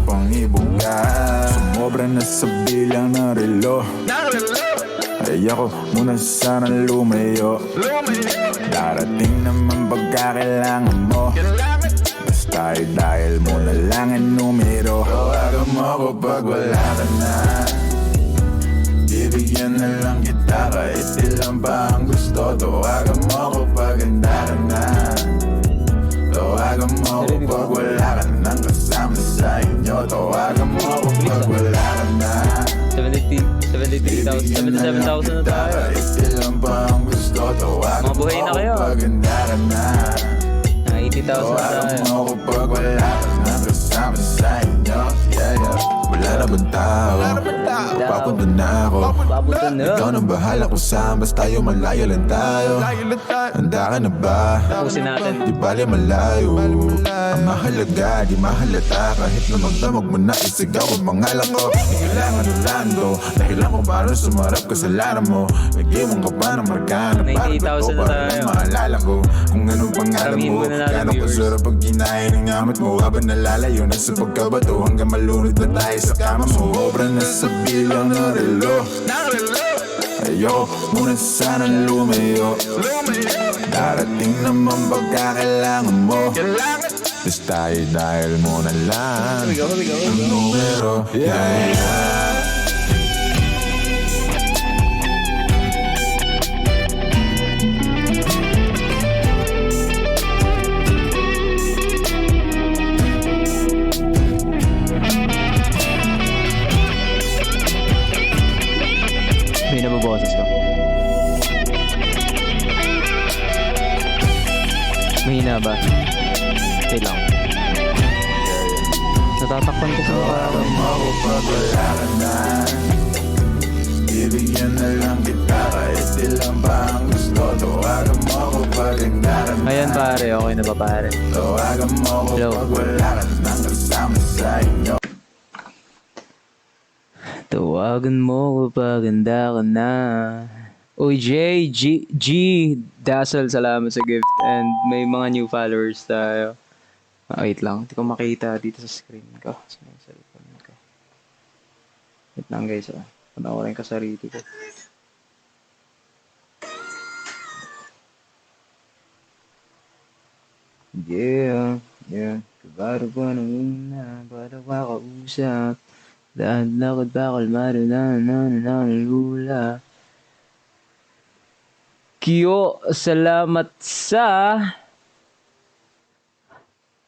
pang ibuga. Sumobra na sa bilang ng relo, ay ako muna sana lumayo. Darating naman pagkakailangan mo, basta dahil mo na lang ang numero. Tawagan mo ako pag wala ka na, bibigyan na lang kita kahit ilan pa ang gusto. Tawagan mo ako pag handa ka na, tawagan mo ako pag wala ka nang kasama sa inyo. Tawagan mo ako pag wala ka na, 77,000 na tayo. kahit ilan pa ang gusto. Tawagan Mga mo buhay na ako kayo. pag handa ka na, Mga 80,000 na tawagan tayo. mo ako pag wala ka nang kasama sa inyo. Wala na bang tao, papunta na ako. Papunta na. Ikaw nang bahala kung saan, basta tayo malayo lang tayo. Handa ka na ba? Tapusin natin. Di bali malayo, ang mahalaga, di mahalata. Kahit na magdamag mo na isigaw ang pangalan ko. Di kailangan Orlando, dahilan ko para sumarap kasalanan mo. Nag-iwan ka pa ng markana, para 98,000 bato, na para tayo. maalala ko kung anong pangalan Karamihan mo. muna natin, Gano'ng viewers. kasarap pag kinain ng amat mo, habang nalalayo na sa pagkabato, hanggang malunod na tayo sa kama mo. Obra na sa bilang ng relo, ayoko muna sana lumayo. Darating naman pagkakailangan mo, basta dahil mo na lang ang numero. May nababoses ko. Mahina ba? Wait lang. Natatakpan ko sa mukha ko. Ako pag wala ka na, bibigyan na lang kita kahit ilan pa ang gusto. Tawagan mo ako pag handa ka na, Ayan pare, okay na ba pare? tawagan mo ako Hello. pag wala ka nang kasama sa inyo. Tawagan mo kapag handa ka na. Uy, G, Dazzle, salamat sa gift. And may mga new followers tayo. Wait lang, hindi ko makita dito sa screen ko. Sa may cellphone ko. Wait lang guys, panoorin ko sarili ko. Yeah. Kabaro ko na muna, para makausap. Dahil lakad bakal lula. Kyo, salamat sa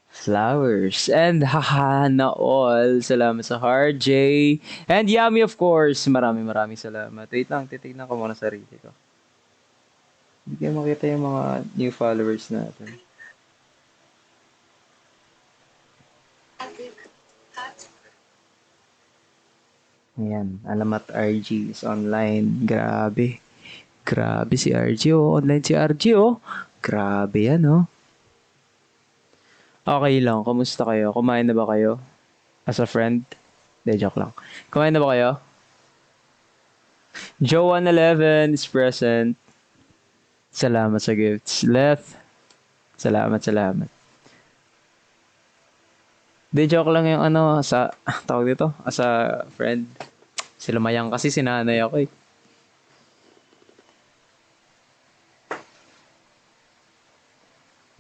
flowers. And hahana all. Salamat sa Hard J. And Yummy of course. Maraming salamat. Wait lang, titignan ko muna sarili ko. Hindi kayo makita yung mga new followers natin. Ayan, alamat RG is online. Grabe si RG, oh. Online si RG, oh. Grabe yan, oh. Okay lang, kamusta kayo? Kumain na ba kayo? As a friend? De, joke lang. Kumain na ba kayo? Joe111 is present. Salamat sa gifts. Leth, salamat. De, joke lang yung sa, tawag dito, as a friend. Sila mayang kasi sinanay ako, eh.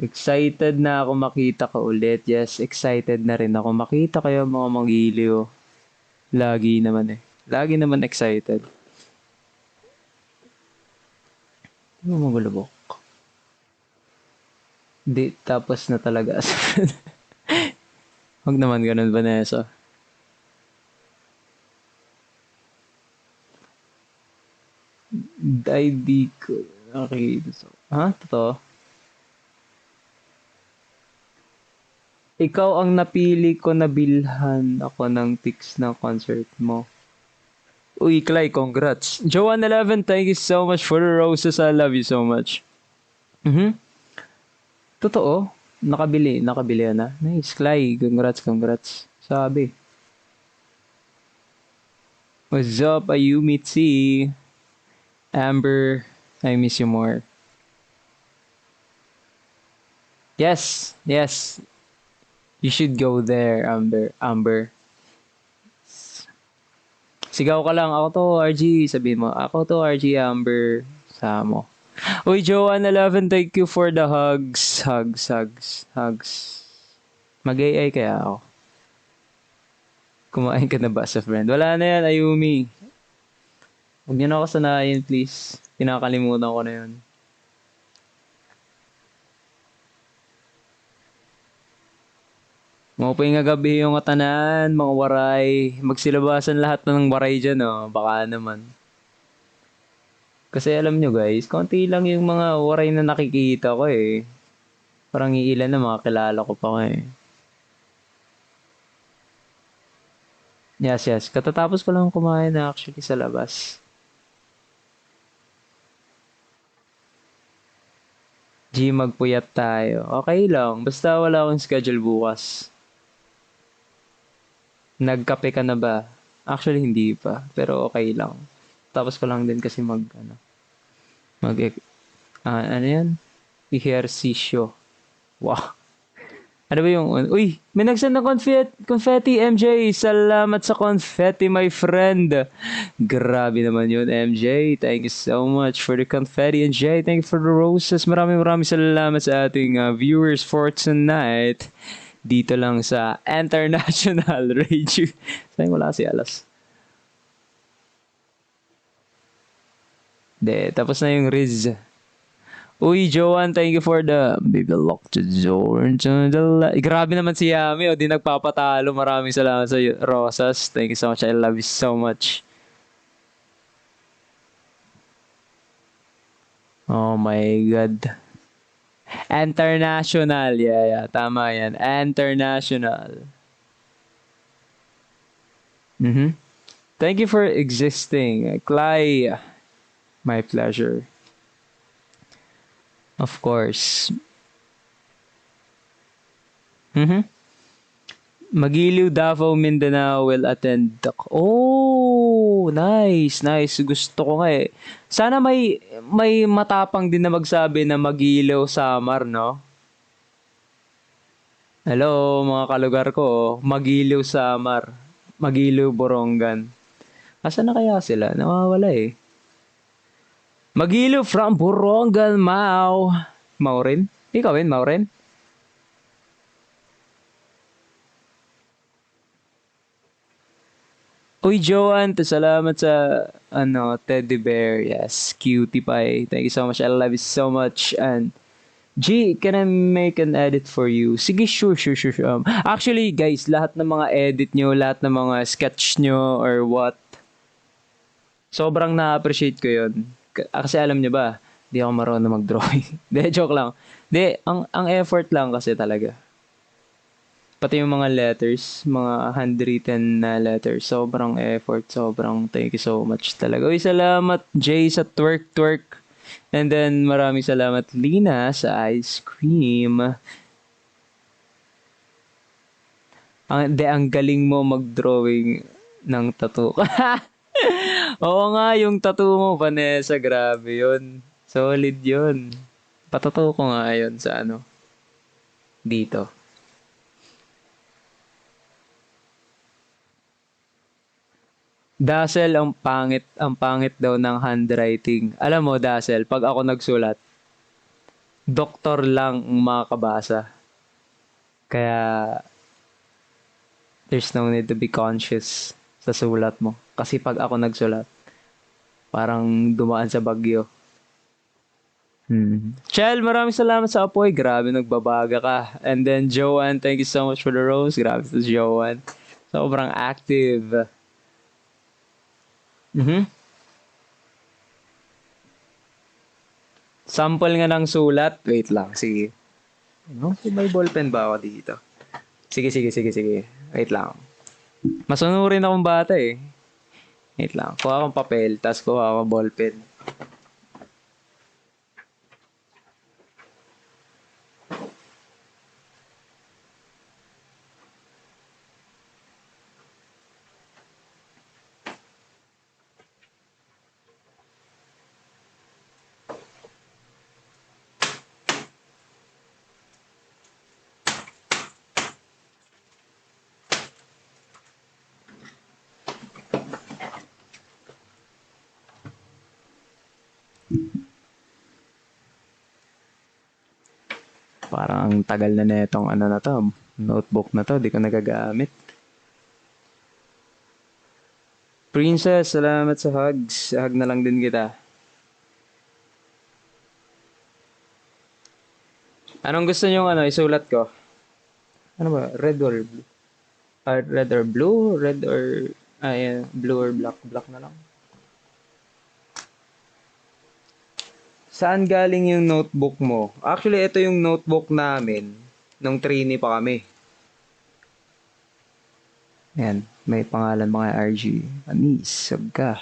Excited na ako makita ka ulit. Yes, excited na rin ako makita kayo mga magiliw. Lagi naman excited. Ano mo magulubok? Di, tapos na talaga. Huwag naman ganun, Vanessa. Ay, di ko. Okay. Ha? Totoo? Ikaw ang napili ko na bilhan ako ng tics ng concert mo. Uy, Clay, congrats. Joanne11, thank you so much for the roses. I love you so much. Totoo? Nakabili na. Nice, Clay. Congrats. Sabi. What's up, Ayumi T? Amber, I miss you more. Yes. You should go there, Amber. Sigaw ka lang, ako to RG. Sabihin mo, ako to RG Amber. Samo. Uy, Joanne11, thank you for the hugs. Hugs. Mag-AI kaya ako. Kumain ka na ba sa friend? Wala na yan, Ayumi. Huwag niyo na ako sanayin, please. Kinakalimutan ko na yun. Mga nga gabi yung katanan, mga waray. Magsilabasan lahat ng waray dyan, oh. Baka naman. Kasi alam nyo guys, konti lang yung mga waray na nakikita ko eh. Parang iilan na mga kilala ko pa nga eh. Yes. Katatapos ko lang kumain na actually sa labas. G, magpuyat tayo. Okay lang, basta wala akong schedule bukas. Nagkape ka na ba? Actually, hindi pa. Pero okay lang. Tapos ko lang din kasi mag, ano yan? Ehersisyo. Wow. Ano ba yung, uy, may nagsend ng confetti, MJ. Salamat sa confetti, my friend. Grabe naman yun, MJ. Thank you so much for the confetti, MJ. Thank you for the roses. Maraming salamat sa ating viewers for tonight. Dito lang sa International Radio. Sayang wala si Alas. Tapos na yung Riz. Uy, Joanne, thank you for the baby lock to door to the light. Grabe naman si Yami, di nagpapatalo. Maraming salamat sa rosas. Thank you so much. I love you so much. Oh my God. International. Yeah. Tama yan. International. Thank you for existing. Clay. My pleasure. Of course. Magiliw, Davao, Mindanao will attend. Oh, nice. Gusto ko nga eh. Sana may matapang din na magsabi na Magiliw, Samar, no? Hello, mga kalugar ko. Magiliw, Samar. Magiliw, Borongan. Asa na kaya sila? Nawawala eh. Magiliw from Borongan, Mau. Maurin? Ikaw rin, Maurin? Uy, Joanne, salamat sa teddy bear. Yes, cutie pie. Thank you so much. I love you so much. And G, can I make an edit for you? Sige, sure. Actually, guys, lahat ng mga edit nyo, lahat ng mga sketch nyo or what, sobrang na-appreciate ko yun. Kasi alam nyo ba, di ako marunong mag-drawing. De, joke lang. De, ang effort lang kasi talaga. Pati yung mga letters, mga handwritten na letters, sobrang effort, sobrang thank you so much talaga. Uy, salamat Jay sa twerk. And then maraming salamat Lina sa ice cream. Ang galing mo mag-drawing ng tattoo. Oo nga, yung tattoo mo, Vanessa, grabe yun. Solid yun. Patattoo ko nga yun sa dito. Dazzle, ang pangit daw ng handwriting. Alam mo, Dazzle, pag ako nagsulat, doktor lang ang makakabasa. Kaya, there's no need to be conscious sa sulat mo. Kasi pag ako nagsulat, parang dumaan sa bagyo. Chel, maraming salamat sa apoy. Grabe, nagbabaga ka. And then, Joanne, thank you so much for the rose. Grabe to Joanne. Sobrang active. Sample nga ng sulat. Wait lang, sige. May ballpen ba ako dito? Sige. Wait lang. Masunurin akong bata eh. Wait lang. Kuha akong papel, tapos kuha akong ballpen. Parang ang tagal na netong ano na to, notebook na to, di ko nagagamit. Princess, salamat sa hugs. Hug na lang din kita. Anong gusto niyo isulat ko? Ano ba? Red or blue? Red or blue? Red or... blue or black? Black na lang. Saan galing yung notebook mo? Actually, ito yung notebook namin nung trainee pa kami. Ayan, may pangalan mga RG. Anis, sab ka.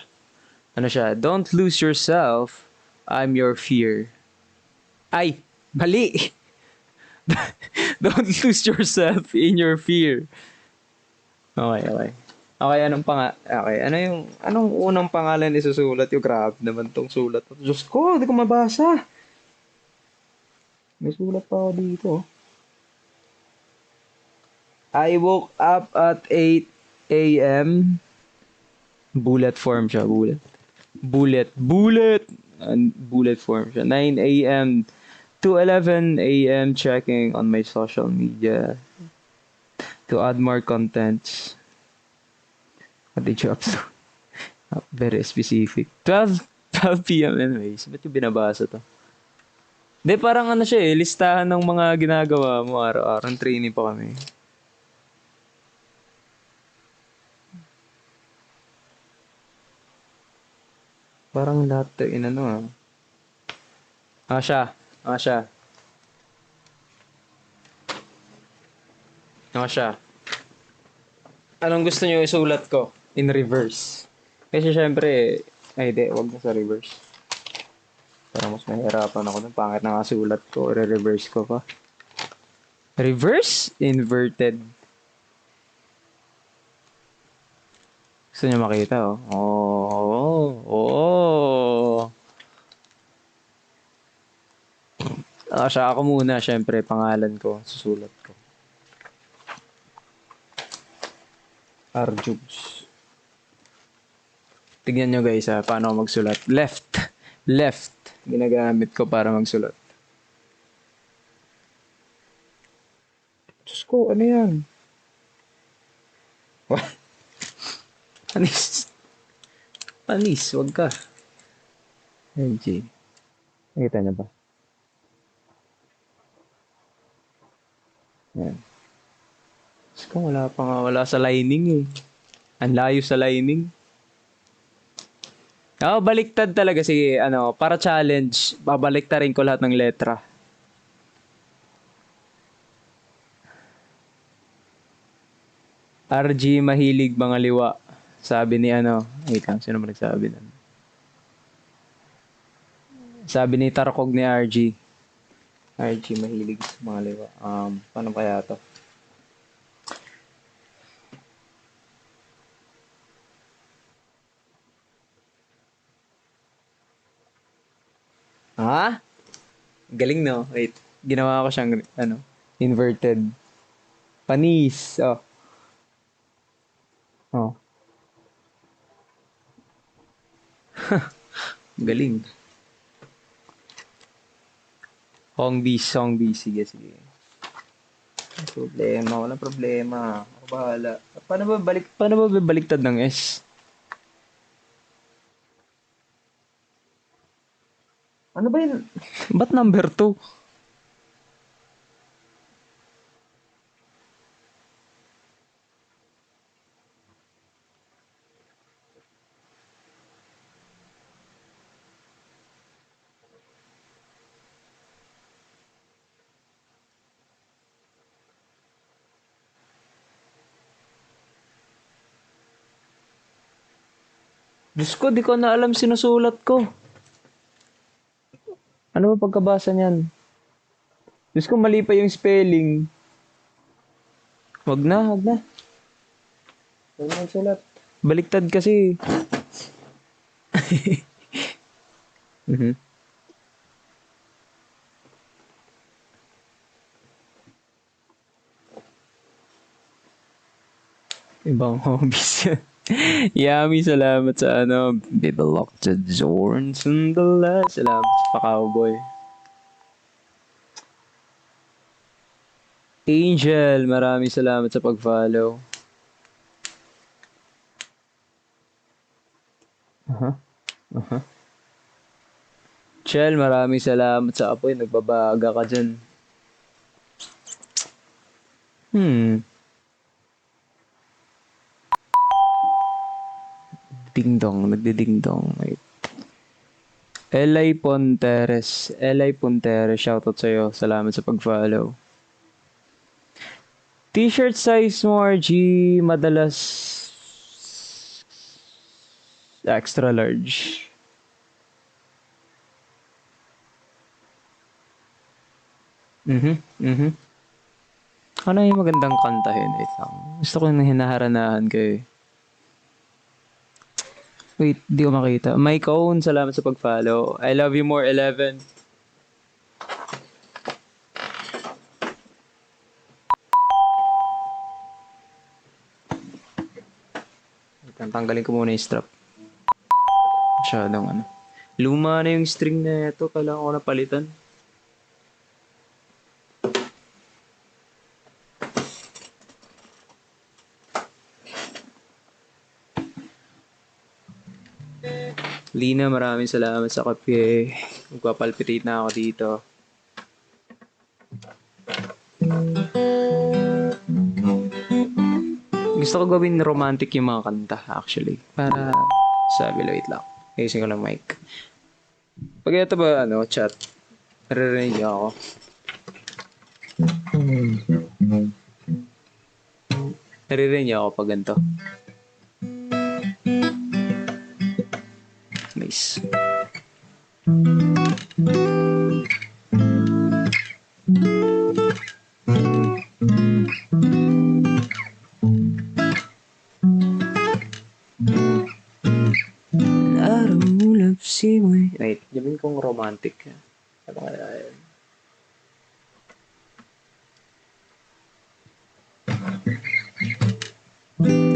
Ano siya? Don't lose yourself. I'm your fear. Ay, mali! Don't lose yourself in your fear. Okay. Okay, anong unang pangalan isusulat yung grabe naman tong sulat. Diyos ko, hindi ko mabasa. May sulat pa ako dito. I woke up at 8 a.m. Bullet form siya, bullet. Bullet form siya. 9 a.m. to 11 a.m. checking on my social media to add more contents. What did you upload? Very specific. 12 p.m. anyways. Ba't yung binabasa to? Hindi, parang ano siya listahan ng mga ginagawa mo araw-araw. Training pa kami. Parang lahat to siya. Anong gusto niyo isulat ko? In reverse. Kasi syempre, wag na sa reverse. Parang mas mahirapan ako ng pangit na sulat ko. Re-reverse ko pa. Reverse? Inverted. Gusto niyo makita, siya ako muna, syempre, pangalan ko, susulat ko. Arjubs. Tignan nyo guys paano ako magsulat. Left. Ginagamit ko para magsulat. Diyos ko, ano yan? What? Panis, wag ka. LG. Nakita niyo ba? Yan. Diyos ko, wala sa lining eh. Ang layo sa lining. Baliktad talaga para challenge, babaliktarin ko lahat ng letra. RG mahilig mga liwa. Sabi ni sino ba nagsabi nun? Sabi ni Tarkog ni RG. RG mahilig sa mga liwa. Paano kaya to? Ha? Galing no? Wait. Ginawa ko siyang inverted. Panis. Oh. Galing. Song B. Sige. Walang problema. Ako bahala. Paano ba baliktad ng S? Ano ba yun? Ba't number 2? Diyos ko, di ko na alam sinusulat ko. Ano ba pagkabasa niyan? Diyos ko, mali pa yung spelling. Wag na. Wag na sulat. Baliktad kasi. Ibang hobbies yan. Yummy, salamat sa Bibelok to Zorn Sundala. Salamat sa pa-cowboy. Angel, maraming salamat sa pag-follow. Chel, maraming salamat sa apoy. Nagbabaga ka dyan. Ding-dong, nagdi-ding-dong. Wait. Eli Ponteres, shoutout sa'yo. Salamat sa pag-follow. T-shirt size mo, RG, madalas extra large. Ano yung magandang kantahin? Wait lang. Gusto ko yung hinaharanahan kayo. Wait, di ko makita. Mike Owen, salamat sa pag-follow. I love you more, 11. Tanggalin ko muna yung strap. Masyadong ano. Luma na yung string na ito. Kailangan ko na palitan. Lina, maraming salamat sa kape. Magpapalpitate na ako dito. Gusto ko gawin romantic yung mga kanta, actually. Para sabi, wait lang. Ayusin ko lang mic. Pag ito ba, chat, naririnig niyo ako. Naririnig niyo ako pag ganito. Nice. Wait, gawin kong romantic. Ano kaya yan?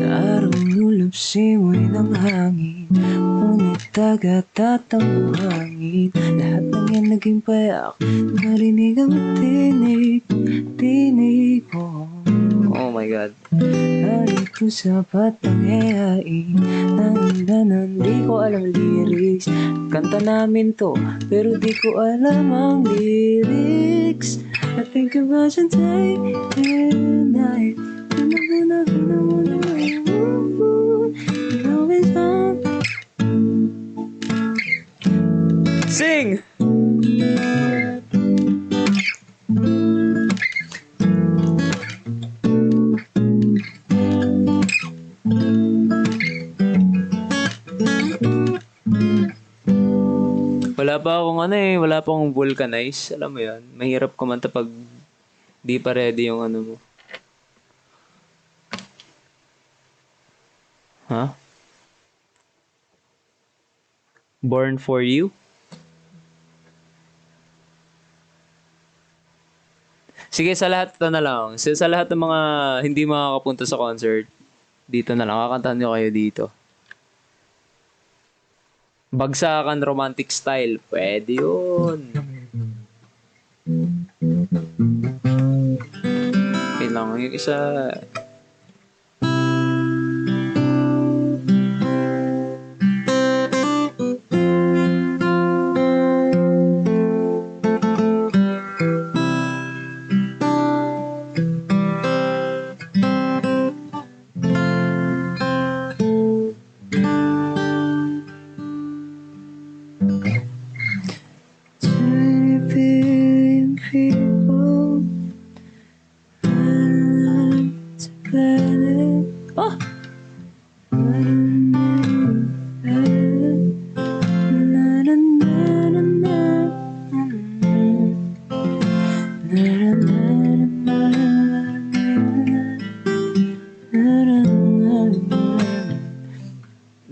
Araw-ulap simoy ng hangin, ngunit tagat-tatang buhangin. Lahat ng yan naging payak, narinig ang tinig ko. Oh my God. Narito sa patang yayain, nandanan, di ko alam lyrics. Kanta namin to, pero di ko alam ang lyrics. I think about you day and night. Sing! Wala pa akong vulcanize. Alam mo yan, mahirap kumanta pag di pa ready yung mo. Ha? Born for You? Sige, sa lahat na lang. Sa lahat ng mga hindi makakapunta sa concert, dito na lang. Kakantahan nyo kayo dito. Bagsakan romantic style. Pwede yun. Kailangan yung isa.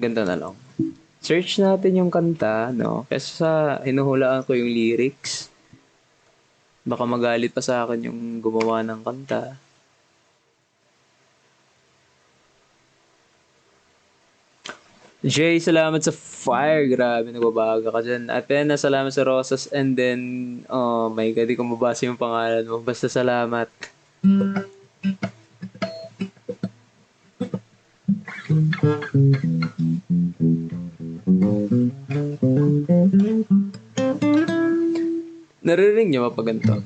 Ganda na lang. Search natin yung kanta, no? Kasi sa hinuhulaan ko yung lyrics. Baka magalit pa sa akin yung gumawa ng kanta. Jay, salamat sa fire. Grabe, nagbabaga ka dyan. Athena, salamat sa rosas. And then, oh my God, di ko mabasa yung pangalan mo. Basta salamat. Naririnig niyo ba pag ganito?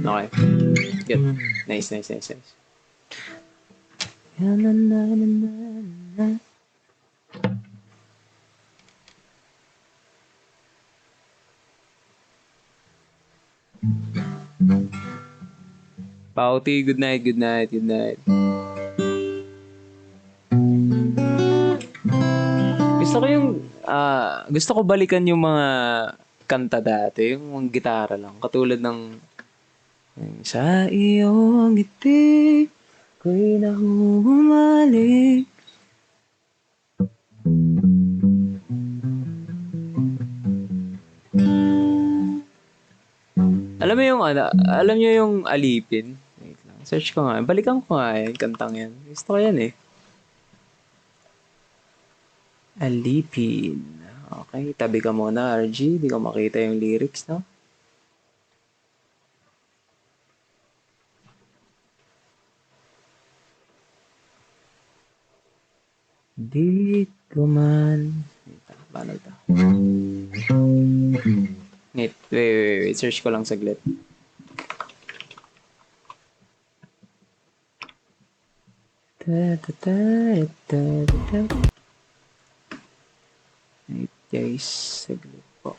Okay. Good. Nice, nice, nice, nice. Na, na, na, na, na. Pauti, good night, good night, good night. Gusto ko balikan yung mga kanta dati, yung mga gitara lang, katulad ng sa iyong ngiti ko'y nahumalik. Alam mo yung alam niyo yung Alipin? Wait lang, search ko nga. Balikan ko nga yan, kantang yan. Gusto ko yan eh. Alipin. Okay, tabi ka muna, RG. Di ko makita yung lyrics, no? Di ko man... Paano ito? Wait. Search ko lang saglit. Wait, guys. Saglit po.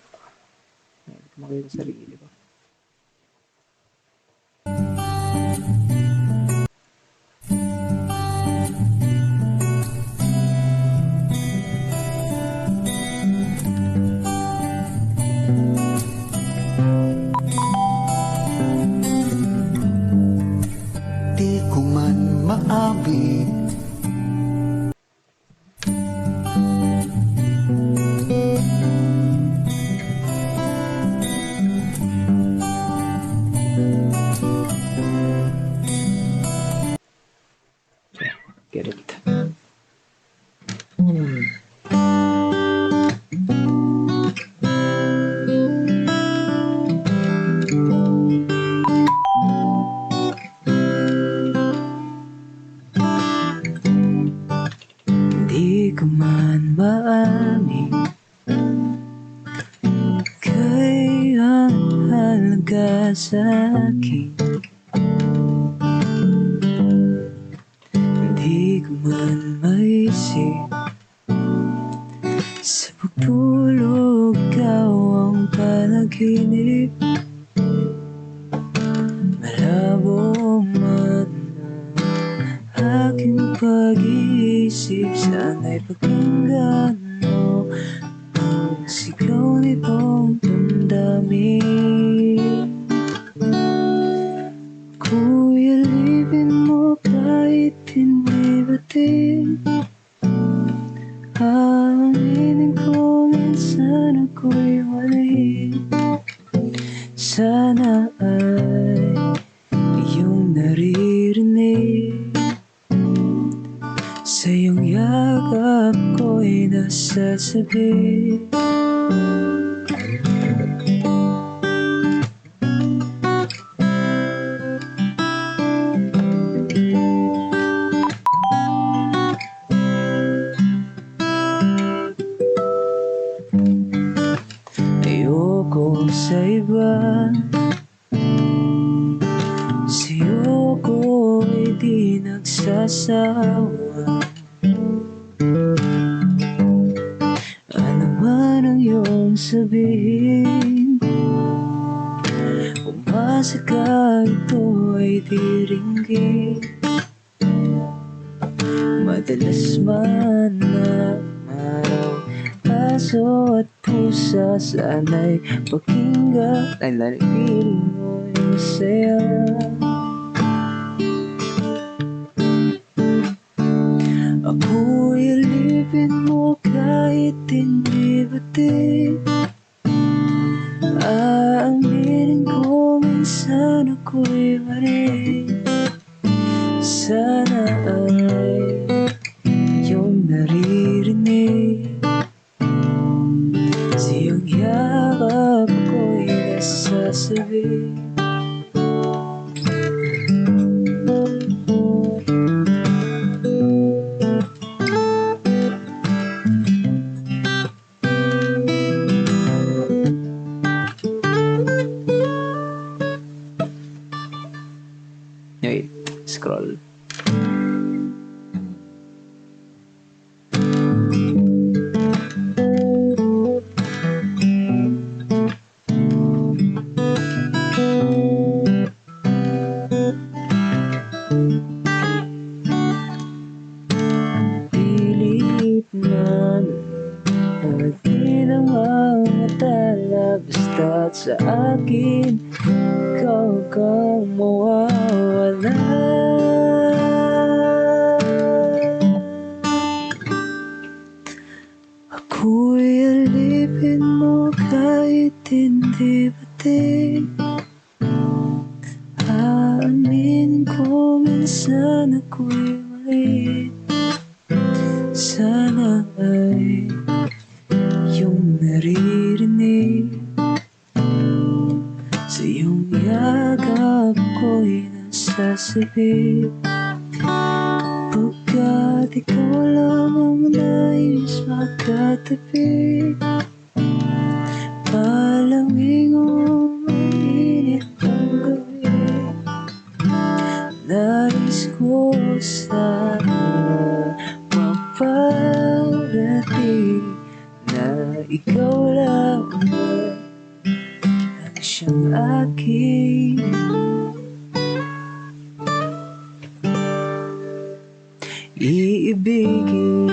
Wait, makita sarili ko. Di ko man maabit Get it. Di ko man maamin kay ang halaga sa akin. Di ko man maisip sa pagtulog ikaw ang panaginip. Malabo man ang aking pag-iisip, sana'y pakinggan mo ang sigaw nitong damdamin. Kuya, alipin mo kahit hindi batin. Aminin ko minsan ako'y mali. Sana ay iyong naririnig. Sa iyong yakap ko'y nasasabi. Ayoko sa iba, sa'yo ko'y di nagsasawa. Ano man ang iyong sabihin, umasa ka, ito ay diringgin. Madalas man na araw, aso at pusa, sana'y pakinggan. Ay, lalipirin mo'y masaya. Ako'y alipin mo kahit hindi batin. Aaminin ko minsan ako'y mali. Sana ay iyong naririnig. sasabihin. Wait, scroll. Pilit man at di naman matala, basta't sa akin ikaw kang mawawala. Ako'y alipin mo kahit hindi pati. Aamin ko minsan ako'y mali. Sana ay iyong naririnig. Sa iyong yakap ko'y nasasabi. Pagkat ikaw lang ang nais makatabi. Malamig o mainit ang gabi, nais ko sana maparating na ikaw lang ang siyang aking iibigin.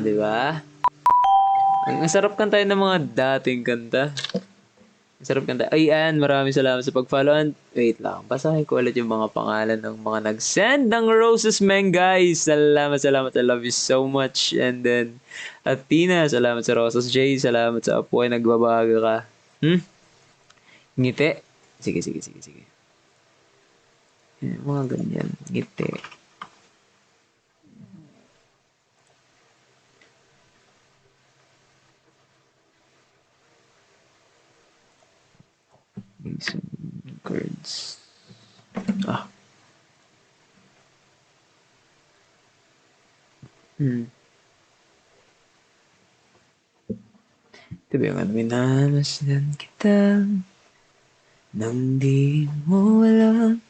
Diba? Ang sarap kantahin ng mga dating kanta. Ang sarap kanta. Ayan, maraming salamat sa pag-follow. And wait lang, basahin ko ulit yung mga pangalan ng mga nag-send ng roses, man, guys. Salamat. I love you so much. And then, Athena, salamat sa roses. Jay, salamat sa apoy. Nagbabaga ka. Ngiti. Sige. Yan, mga ganyan. Ngiti. Some cards. Ito ba yung ano, minamasdan kita nang di mo alam.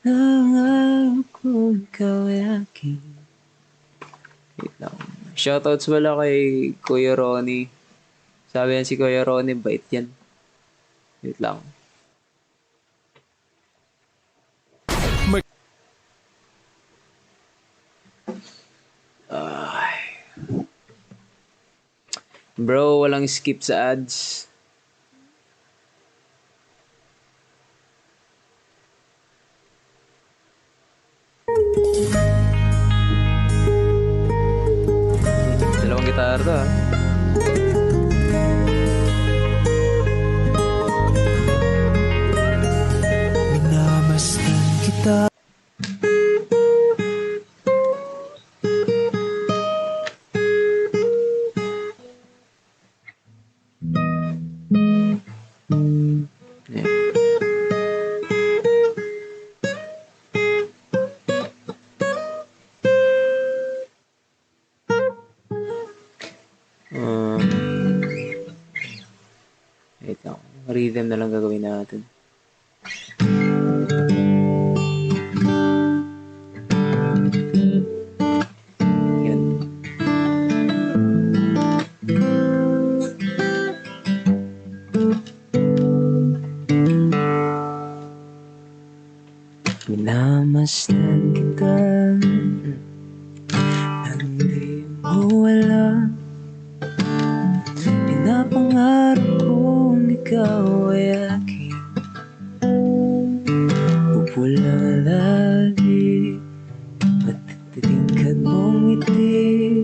Nangarap ko ikaw ay akin. Wait lang. Shoutouts wala kay Kuya Ronnie. Sabi yan si Kuya Ronnie, bait yan. Wait lang. Bro, walang skip sa ads. Dalawang gitara to, Minamasdan kita. Wait lang. Rhythm na lang gagawin natin. Yun. Minamasdan kita nang di mo alam. Pinapangarap kong ikaw ay aking pupula lagi at titingkad mong ngiti.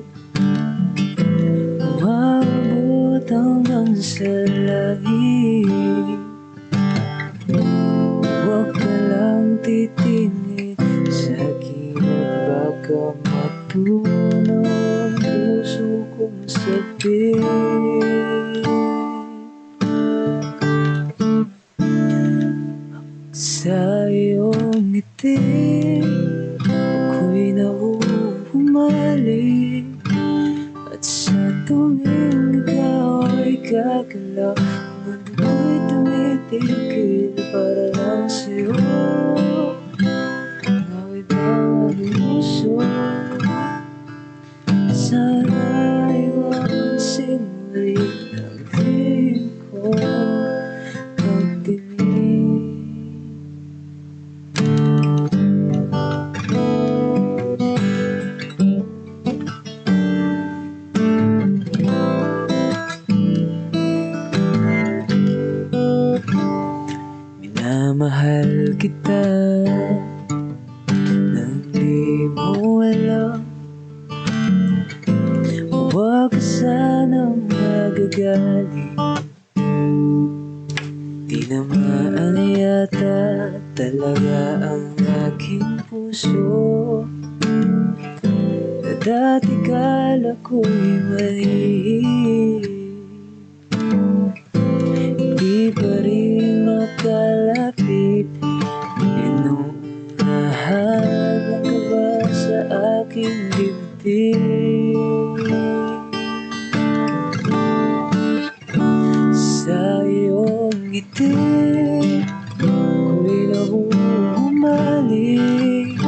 Umabot hanggang sa langit. dibdib. Sa iyong ngiti ako'y nahuhumalik, at sa tuwing ikaw ay gagalaw, ang mundo ko'y tumitigil para lang sa'yo. Ngawit ang aking puso, sana'y mapansin mo rin ang tingin ko pagtingin. Minamahal kita nang di mo alam. Huwag ka sanang magagaling, tinamaan yata talaga ang aking puso, na dati kala ko'y mali. Hindi pa rin makalapit, inuunahan ka ba sa aking dibdib? Sa iyong ngiti ako'y nahuhumalik,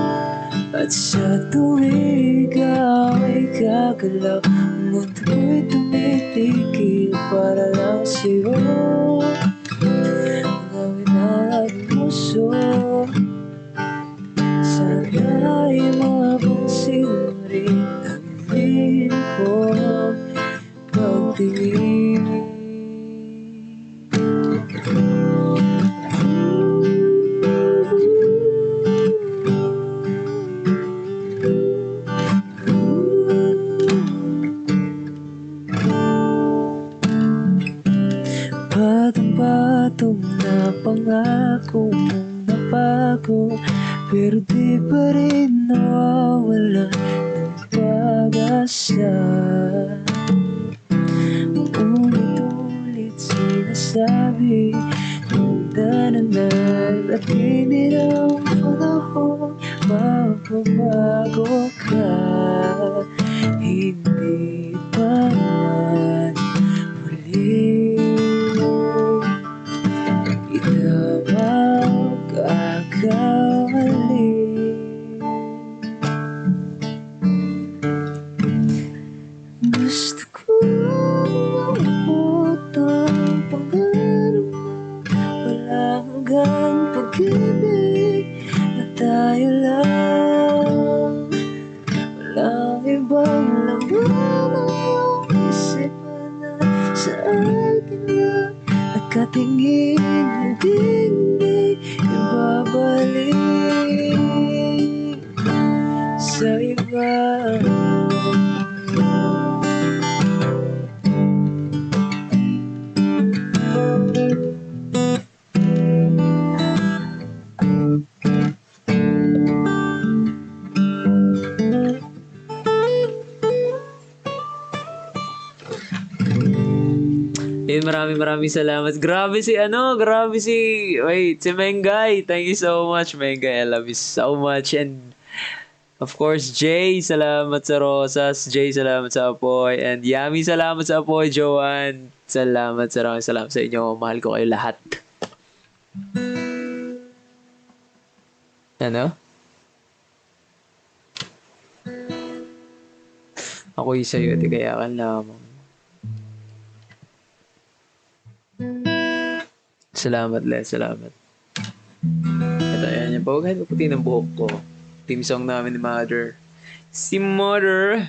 at sa tuwing ikaw ay gagalaw, ang mundo ko'y tumitigil para lang sa'yo. Ngawin ang aking puso, sana'y mapansin mo rin ang tingin ko pagtingin. Patong-patong na pangako mong nabago, pero di pa rin nawawala ng pag-asa. Ulit-ulit sinasabi, handa na at hindi raw panahon magbabago ka. Hindi pa man huli ikaw magkakali. Gusto ko maabot ang pangarap mo, walang hanggang pag-ibig na tayo lang. Walang ibang laman ang iyong isipan na sa akin lang nakatingin, hindi ibabalik sa iba. Yun, maraming salamat. Grabe si si Mengay. Thank you so much, Mengay. I love you so much. And of course, Jay, salamat sa rosas. Jay, salamat sa apoy. And Yami, salamat sa apoy. Joanne, salamat sa inyo. Mahal ko kayo lahat. Ano? Ako'y sa'yo, di kaya ka lamang. Salamat, Les. Salamat. Ito, ayan yung pawag. Kahit maputi ng buhok ko. Team song namin ni Mother. Si Mother.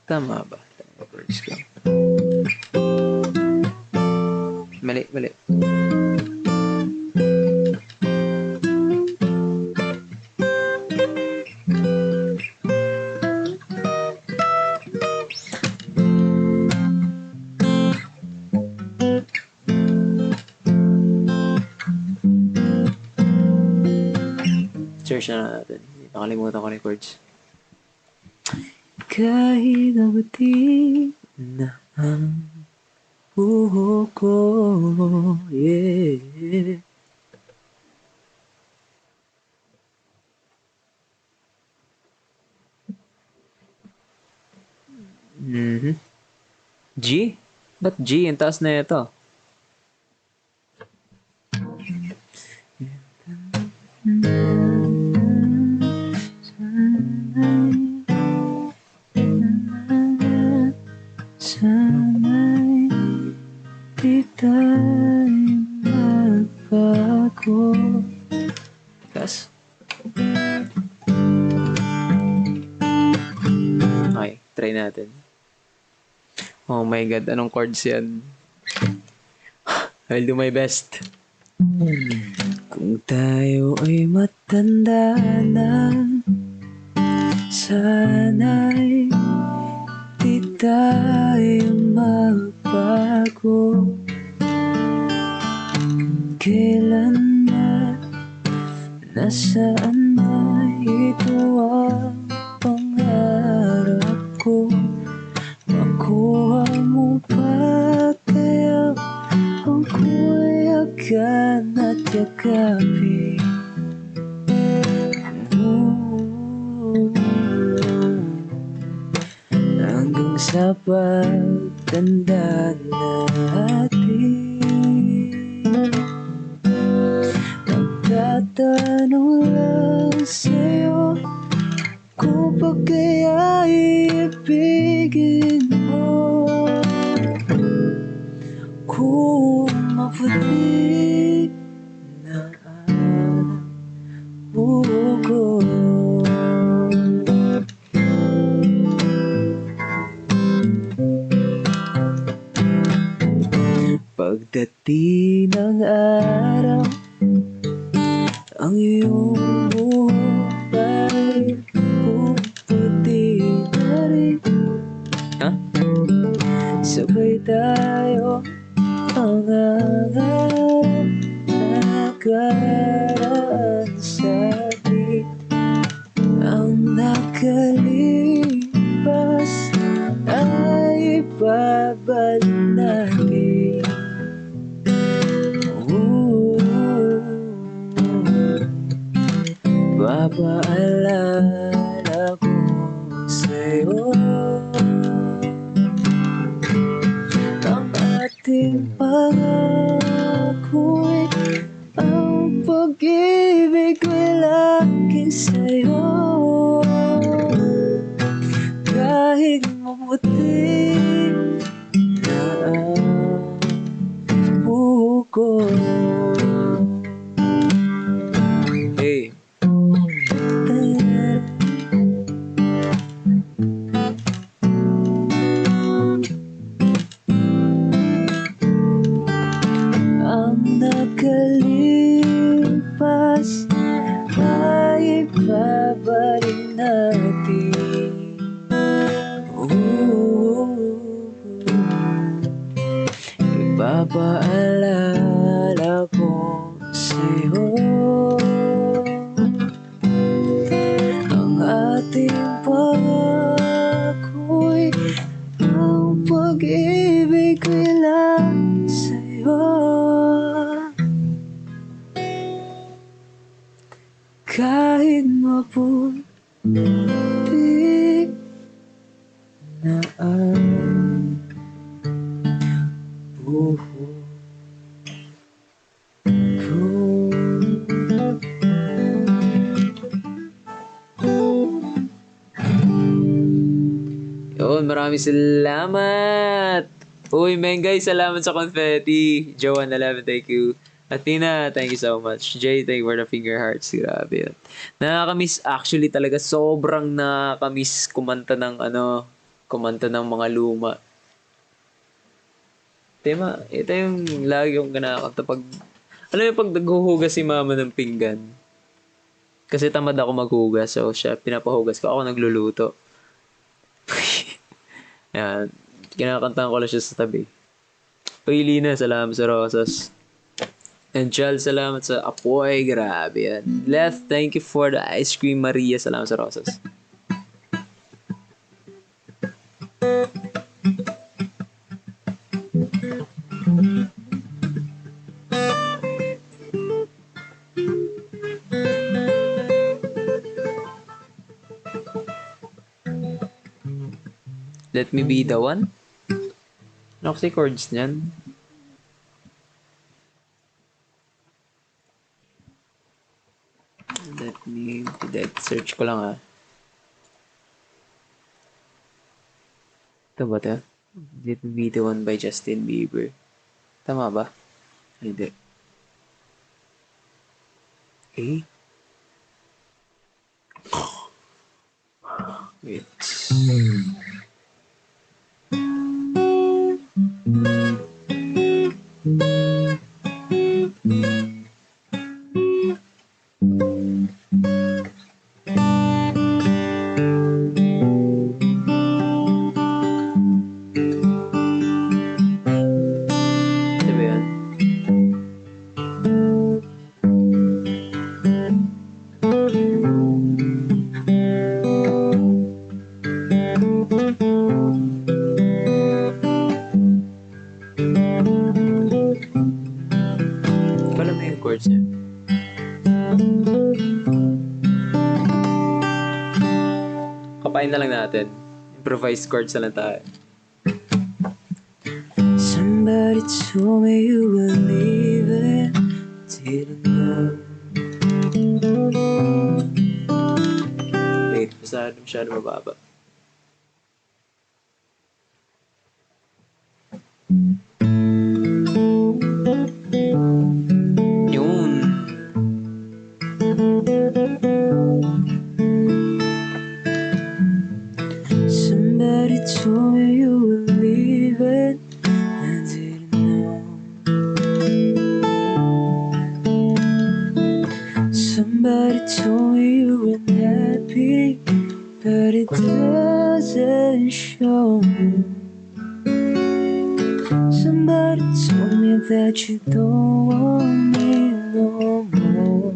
Tama ba? Tama ba? Mali. Search na natin. Nakalimutan ko na yung chords. Kahit abutin na ang buhok ko, yeah. Mhm. G? Ba't G? Ang taas na ito. Sana'y di tayo magbago. Taas. Okay, try natin. Oh my God, anong chords yan? I'll do my best. Kung tayo ay matanda na, sana'y di tayo magbago. Kailanman, nasaan na ito ang pangarap ko. Makuha mo pa kaya ako'y agad at yakapin. Hanggang sa pagtanda natin, nagtatanong lang sa'yo kung pa kaya ibigin mo. Kung maputi na ang buhok ko. Pagdating ng araw, ang iyong buhok ay puputi na rin. Ha? Sabay tayo mangangarap na nakaraan sa atin. Ang nakalipas ay ibabalik natin. Papaalala ko sa'yo ang ating pangako'y ang pag-ibig ko'y laging sa'yo. Kahit maputi na ang buhok ko. Hey. Ang nakalipas ay ibabalik natin. Ipapaalala ko sa'yo ang ating pangako. Ang pag-ibig ko'y lang sa'yo. Kahit maputi na ang buhok ko. Yun, maraming salamat! Uy, men guys, salamat sa confetti. Joanne, 11, thank you. Athena, thank you so much. Jay, thank you for the finger hearts. Grabe yun. Nakakamiss, actually talaga, sobrang nakakamiss kumanta ng mga luma. Tema, ito yung lagi kong kinakanta pag, alam mo pag naghuhugas si mama ng pinggan. Kasi tamad ako maghugas, so siya, pinapahugas ko, ako nagluluto. Yan, kinakantahan ko lang siya sa tabi. Uy, Lina, salamat sa rosas. And Chal, salamat sa apoy. Grabe yan. Left, thank you for the ice cream. Maria, salamat sa rosas. Let me be the one. Ano kasi chords niyan? Let me be that. Search ko lang Ito ba ito? Let me be the one by Justin Bieber. Tama ba? Hindi. Eh? Wait. Ito ba yan? Wala mo yung chords niya. Kapain na lang natin. Improvised chords na lang tayo. Somebody told me you were leaving. Didn't know. Wait, masyado mababa. Yun. Somebody told me you were leaving. I didn't know. Somebody told me you were happy, but it doesn't show. Somebody told me that you don't want me no more.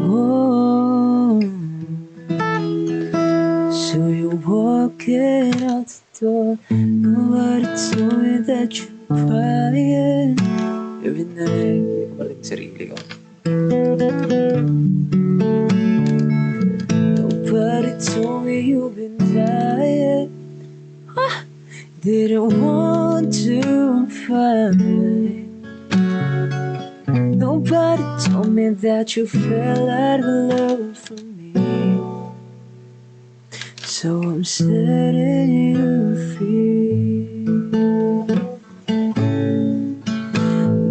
Oh, so you're walking out the door. Nobody told me that you're crying every night. Maling sarili ko. Nobody told me you've been dying. Didn't want to find. Nobody told me that you fell out of love for me. So I'm setting you free.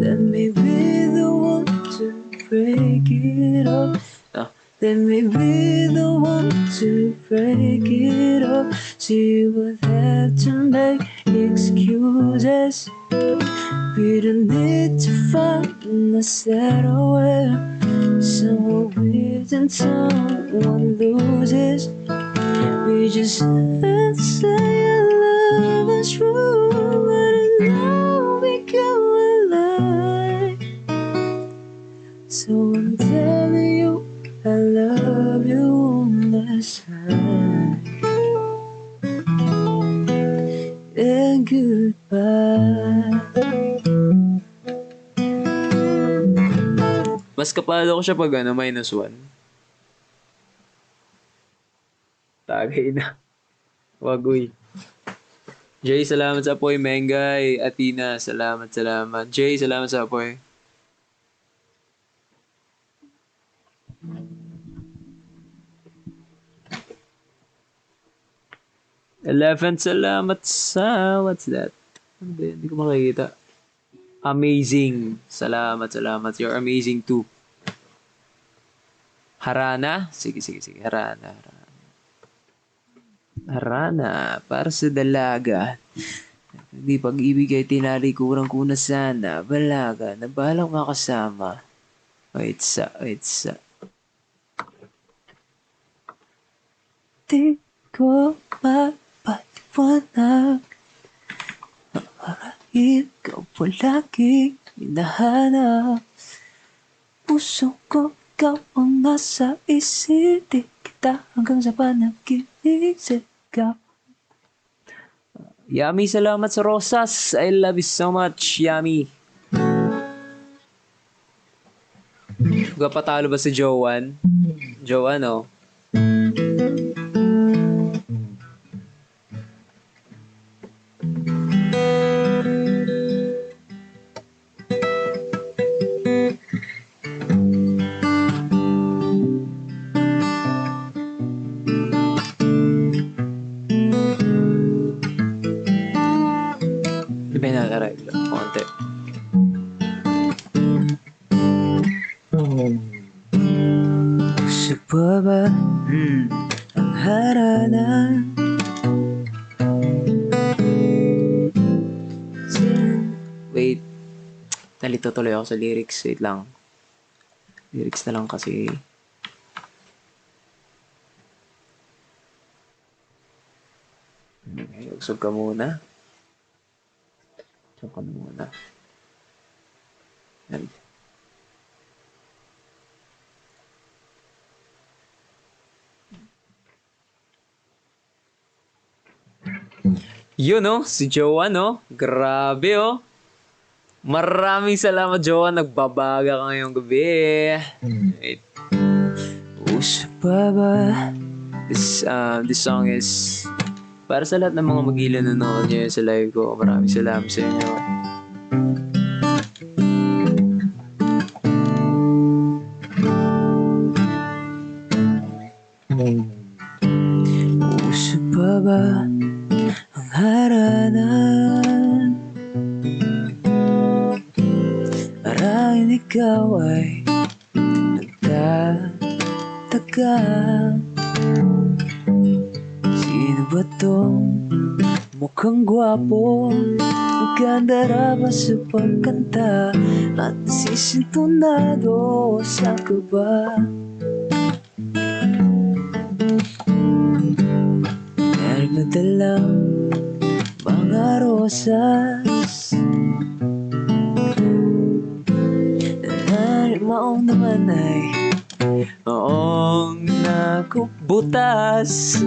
Let me be the one to break it up. Let me be the one to break it up. So you would have to make excuses. We don't need to fight in the settle where someone wins and someone loses. We just have to say our love is true, but I know we can lie. So I'm telling you, I love you one last time. And goodbye. Mas kapalo ko siya pag -1. Tagay na. Wagoy. Jay, salamat sa apoy. Mengay. Atina, salamat. Jay, salamat sa apoy. Eleven, salamat sa... What's that? Ano ba yun? Hindi ko makikita. Amazing. Salamat. You're amazing too. Harana? Sige. Harana. Para sa dalaga. Hindi pag-ibig ay tinalikuran ko na sana. Balaga. Na balang makasama. Wait sa. Di ko mapaliwanag. ikaw palagi hinahanap. Puso ko, ikaw ang nasa isip. Di kita hanggang sa panaginip. Sigaw. Yummy, salamat sa rosas. I love you so much, Yummy. Patalo ba si Joanne? Joanne, oh. Di ba yung nakaka-arrive lang? Konti. Puso pa ba ang harana? Wait. Nalito tuloy ako sa lyrics. Wait lang. Lyrics na lang kasi. Usog ka muna. Usog ka muna. Yan. Yun, oh. Si Joanne, oh. Grabe, oh. Maraming salamat, Joanne. Nagbabaga ka ngayong gabi. Wait. Puso pa ba? This song is para sa lahat ng mga mag-ilo na nanonood nyo sa live ko. Maraming salamat sa inyo. Puso pa ba ang haranan? Marahil ikaw ay nagtataka. Sino ba tong mukhang gwapo? Maganda ba sa pagkanta? At nasisintunado sa kaba? Meron ba dalang mga rosas? Maong naman ay Noong nakubutas,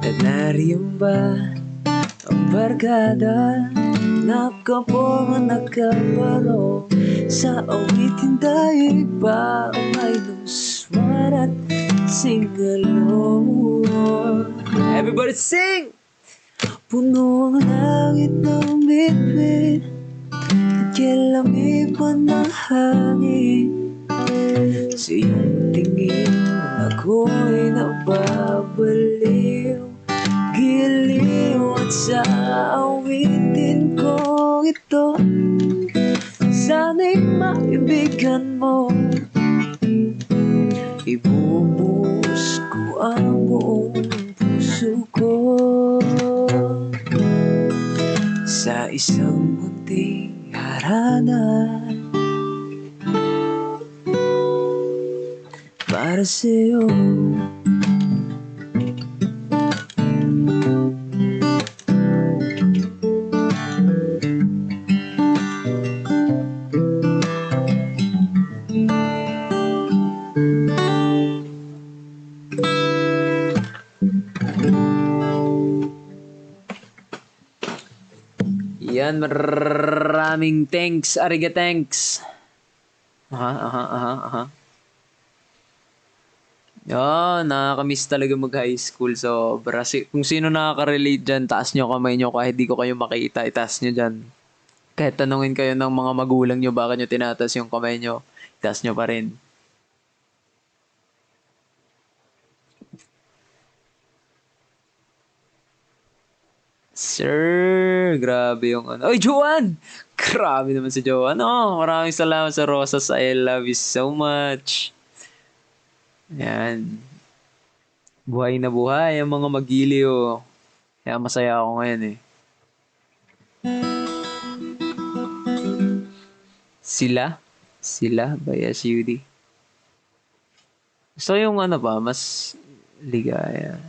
Nanariyan ba ang barkada? Nakapungan nakabaro sa awitin dahil ba may nuswarat singalo. everybody sing! Puno ang langit ng bitbit at kilamipan ng hangin. Sa iyong tingin ako'y nababaliw, giliw at sa awitin ko ito. Sana'y maibigan mo, ibubuhos ko ang buong puso ko sa isang munting harana para sa'yo. Yan, maraming thanks. Ariga thanks. Nakakamiss talaga mag-high school. Sobra. Kung sino nakaka-relate dyan, taas nyo kamay nyo. Kahit di ko kayo makita, itaas nyo dyan. Kahit tanungin kayo ng mga magulang nyo, bakit nyo tinataas yung kamay nyo, itaas nyo pa rin. Sir, grabe yung ano. Oy, Joanne! Grabe naman si Joanne. Oh, maraming salamat sa rosas. I love you so much. Yan. Buhay na buhay ang mga magiliw. Kaya masaya ako ngayon eh. Sila by SUD. Gusto ko yung ano pa, mas ligaya.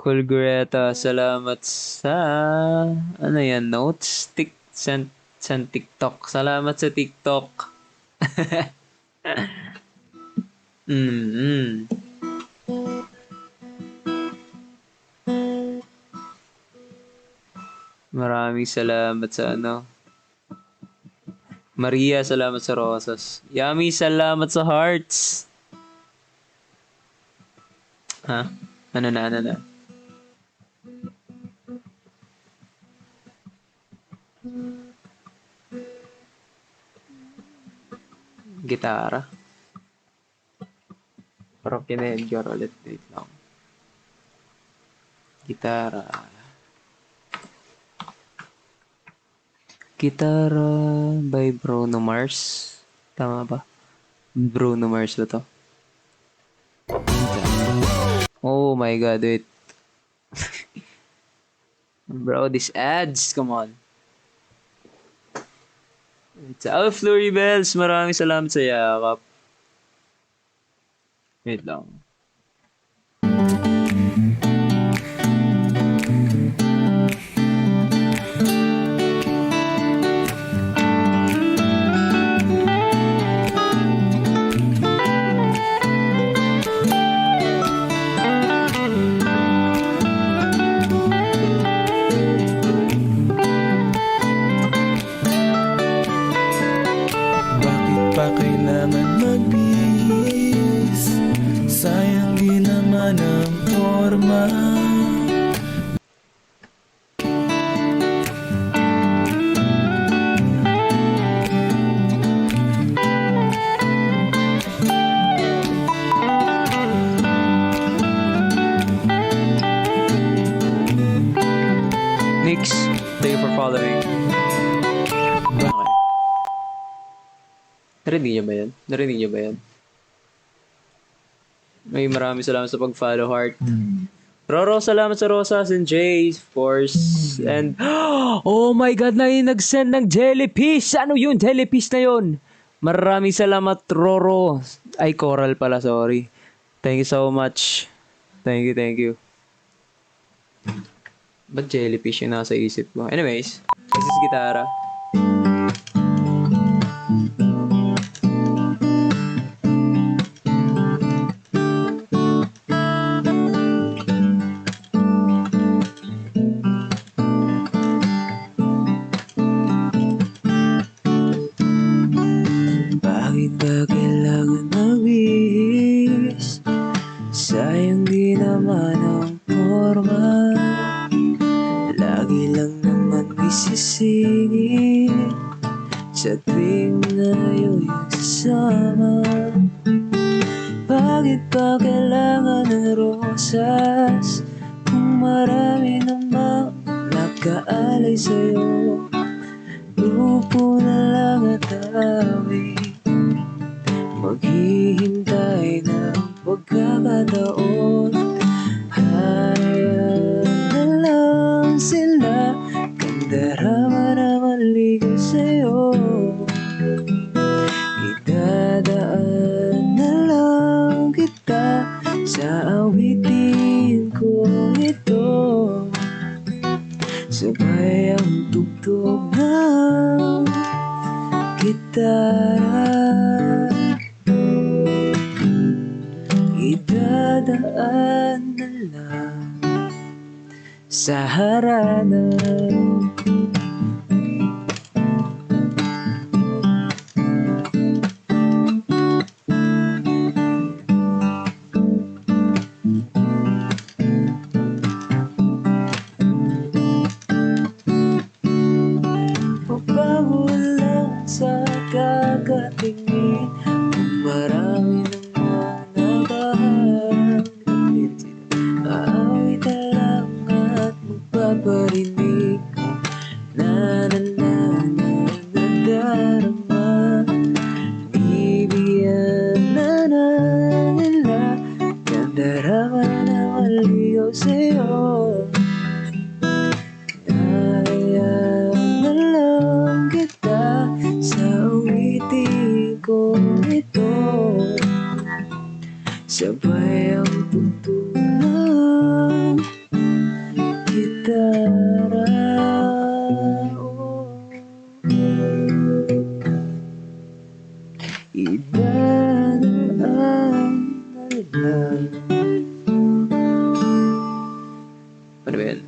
Kulgureta, salamat sa ano yan, notes? San TikTok. Salamat sa TikTok. Mm. Maraming salamat sa ano. Maria, salamat sa rosas. Yami, salamat sa hearts. Ha? Ano na? Gitara. Parang kina-Edgar ulit. Wait lang. Gitara. Gitara by Bruno Mars. Tama ba? Bruno Mars ba to? Oh my god, wait. Bro, these ads, come on. Ciao, Flurry Bells. Maraming salamat sa yakap. Wait lang. Bakit pa kailangan magbihis? Sayang din naman ang forma. Nix, thank you for following. Okay. Narinig niyo ba yan? Narinig niyo ba yan? May maraming salamat sa pag-follow, heart. Roro, salamat sa rosas, and Jay, of course. And, oh my God, nag-send ng jellyfish! Ano yun? Jellyfish na yun! Maraming salamat, Roro. Ay, coral pala, sorry. Thank you so much. Thank you. Ba't jellyfish yung nasa isip ko? Anyways, this is gitara. Bakit ba kailangan mawis? Sayang di naman ang forma. Lagi lang naman may sisingit sa tuwing ngayon nagsasama. Bakit ba kailangan ng rosas kung marami namang nakaalay sa'yo? Grupo na lang at awit, maghihintay ng pagkakataon. Hayaan na lang sila, kandarama na maligaw sa'yo. Idadaan na lang kita sa awitin ko ito. Sabay ang tugtog ng gitara, idadaan na lang sa harana. Pabango lang sa kakatingin kung marami naman nakaharap. Aawit na lang at magpaparinig na nadarama. Bibigyan na nila, kandarama na maligaw sa'yo. Hayaan na lang kita sa awitin ko ito. Sabay ang tugtog ng yun.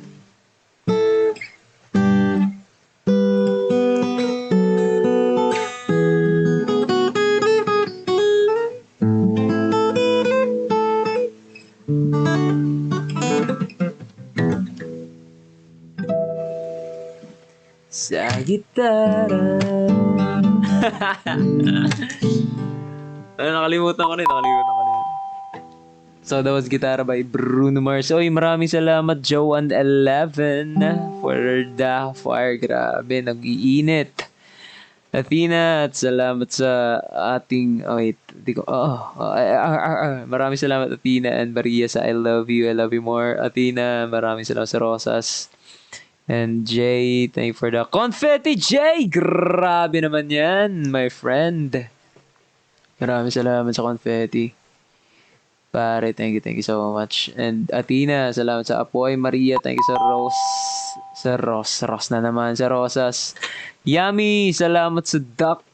Sa gitara. Nakalimutan ko na yun. So that was Guitarra by Bruno Mars. Oy, maraming salamat Joe111 for the fire. Grabe, nag-iinit. Athena, at salamat sa ating, oh wait, di ko, maraming salamat Athena and Maria sa I love you more. Athena, maraming salamat sa Rosas. And Jay, thank you for the confetti, Jay! Grabe naman yan, my friend. Maraming salamat sa confetti. Pare, thank you so much. And Athena, salamat sa Apoy. Maria, thank you sa Rose na naman, sa Rosas. Yummy, salamat sa Duck.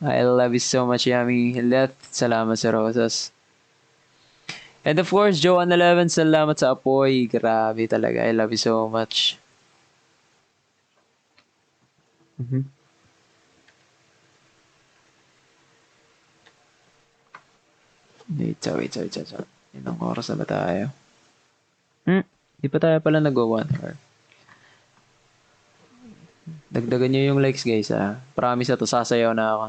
I love you so much, Yummy. Leth, salamat sa Rosas. And of course, Joan11, salamat sa Apoy. Grabe talaga, I love you so much. Wait. Ilang oras na ba tayo? Di pa tayo pala nag-1 hour. Dagdagan nyo yung likes, guys, ha. Promise na to, sasayaw na ako.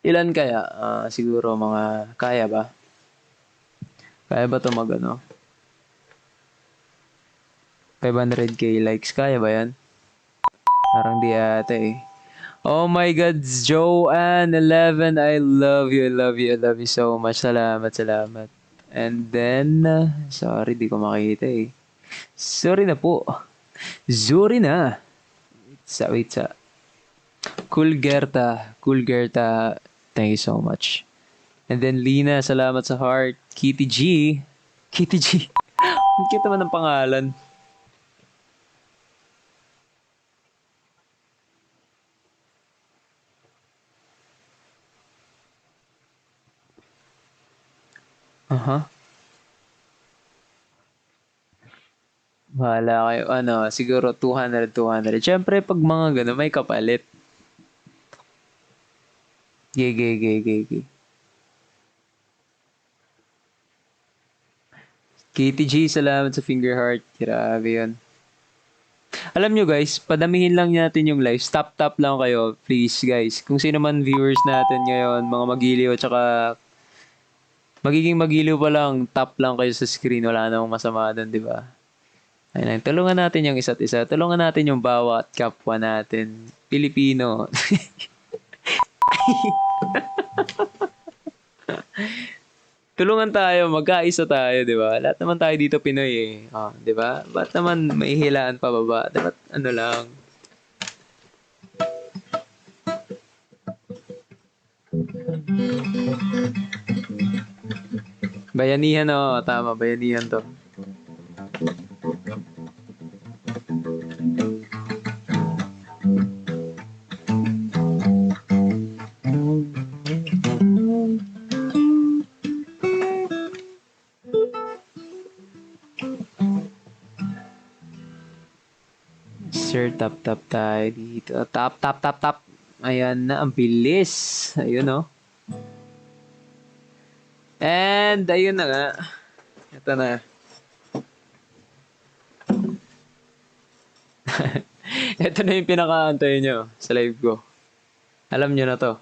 Ilan kaya? Siguro mga, kaya ba? Kaya ba to mag, 500k likes? Kaya ba yan? Parang di ata eh. Oh my God, Joanne11, I love you so much. Salamat. And then, sorry, di ko makita eh. Sorry na po. Zuri na. Wait sa. Cool Gerta, thank you so much. And then Lina, salamat sa heart. Kitty G. Ang cute naman ng pangalan. Bahala kayo. Siguro 200. Siyempre, pag mga gano'n, may kapalit. Gay. Katie G, salamat sa finger heart. Grabe yun. Alam nyo guys, padamihin lang natin yung live. Tap lang kayo, please guys. Kung sino man viewers natin ngayon, mga magiliw, tsaka magiging magiliw pa lang, tap lang kayo sa screen. Wala namang masama doon, di ba? Ayun, tulungan natin yung isa't isa. Tulungan natin yung bawat kapwa natin. Pilipino. Tulungan tayo, magkaisa tayo, di ba? Lahat naman tayo dito Pinoy eh. Di ba? Ba't naman may hilaan pa baba? Dapat ano lang. Bayanihan tama, bayanihan to. Sir, tap tayo dito. Tap. Ayan na, ang bilis. Ayun And, ayun na nga. Ito na. Ito na yung pinaka-antay nyo sa live ko. Alam nyo na to.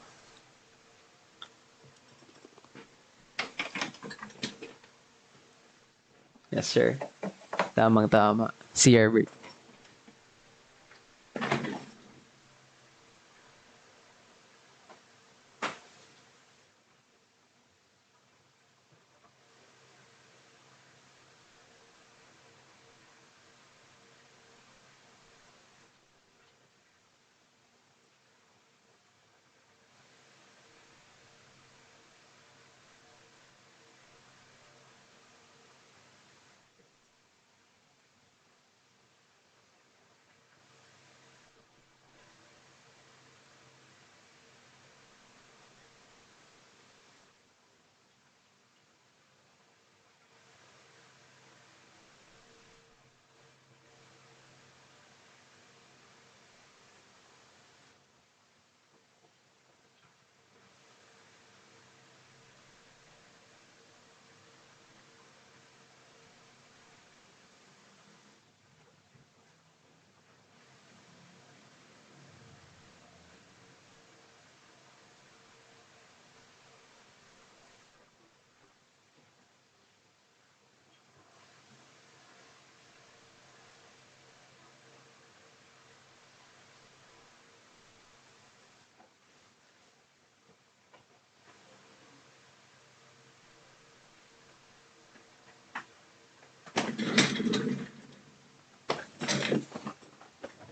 Yes, sir. Tamang-tama. Si Herbert.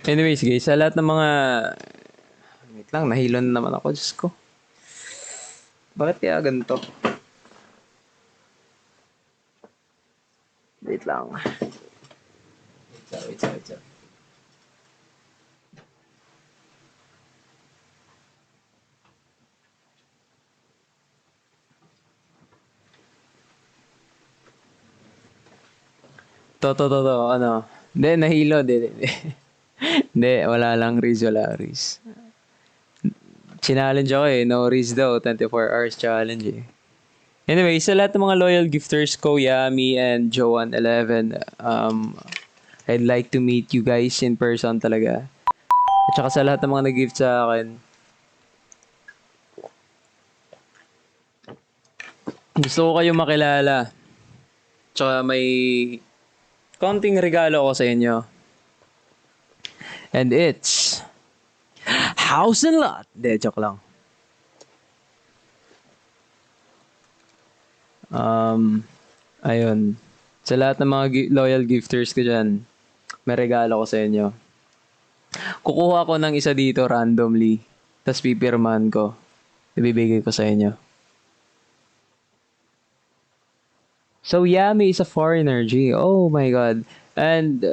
Anyways guys, sa lahat ng mga... Wait lang, nahilo na naman ako. Diyos ko. Bakit kaya ganito? Wait lang. Wait lang. Ano? Hindi, nahilo. Hindi. Hindi, wala lang Riz, wala Riz. Challenge ako eh. No Riz daw. 24 hours challenge eh. Anyway, sa lahat ng mga loyal gifters ko, Yami and Joan11, I'd like to meet you guys in person talaga. At saka sa lahat ng mga nag-gift sa akin, gusto ko kayong makilala. Tsaka may konting regalo ko sa inyo. And it's house and lot. Hindi, joke lang. Ayun. Sa lahat ng mga loyal gifters ko dyan, may regalo ko sa inyo. Kukuha ko ng isa dito randomly. Tapos pipirmahan ko. Ibibigay ko sa inyo. So, Yami is a foreigner, G. Oh my God. And,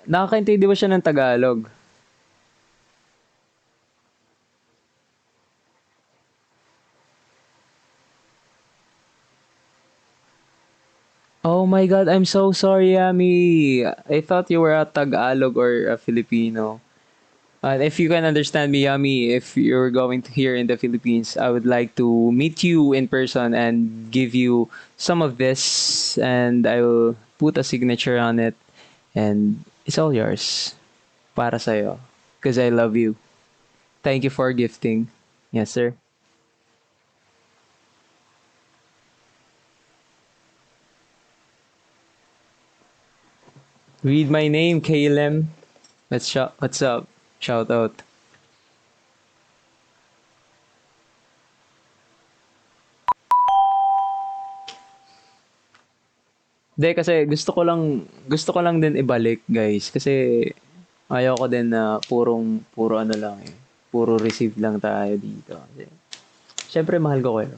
nakakaintindi ba siya ng Tagalog? Oh my God, I'm so sorry, Yami. I thought you were a Tagalog or a Filipino. If you can understand me, Yami, if you're going to here in the Philippines, I would like to meet you in person and give you some of this, and I will put a signature on it, and it's all yours. Para sa'yo. Because I love you. Thank you for gifting. Yes, sir. Read my name, Kalem. What's up? Shout out. Hindi kasi gusto ko lang din ibalik, guys, kasi ayaw ko din na puro ano lang eh. Puro receive lang tayo dito. Kasi, syempre mahal ko kayo.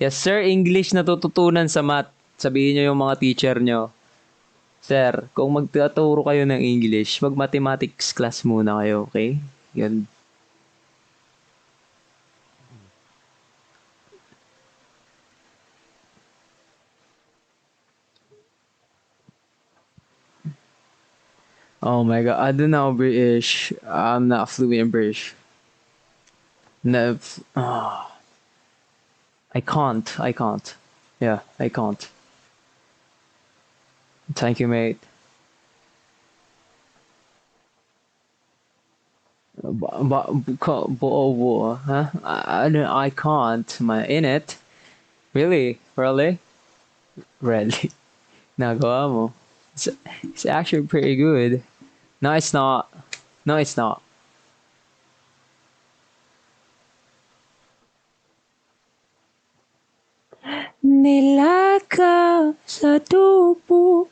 Yes, sir, English natututunan sa math. Sabihin niyo yung mga teacher nyo. Sir, kung magtaturo kayo ng English, mag-mathematics class muna kayo, okay? Yan. Oh my God, I don't know British. I'm not fluent in British. No, I can't. Yeah, I can't. Thank you, mate. Huh? I can't. In it. Really? Really? Really? Nagawa mo. It's actually pretty good. No, it's not. No, it's not. Nilakaw sa tubo,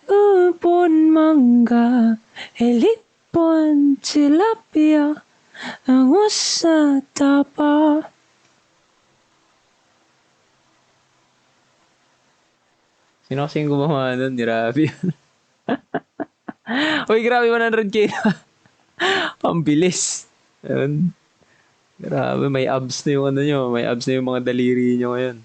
upon mangga, helipon tilapia, ang sa tapa. Sino kasing gumawa nun? Grabe. Uy, grabe, 100K na. Ang bilis. Ayun. Grabe, may abs na yung ano nyo. May abs na yung mga daliri nyo ngayon.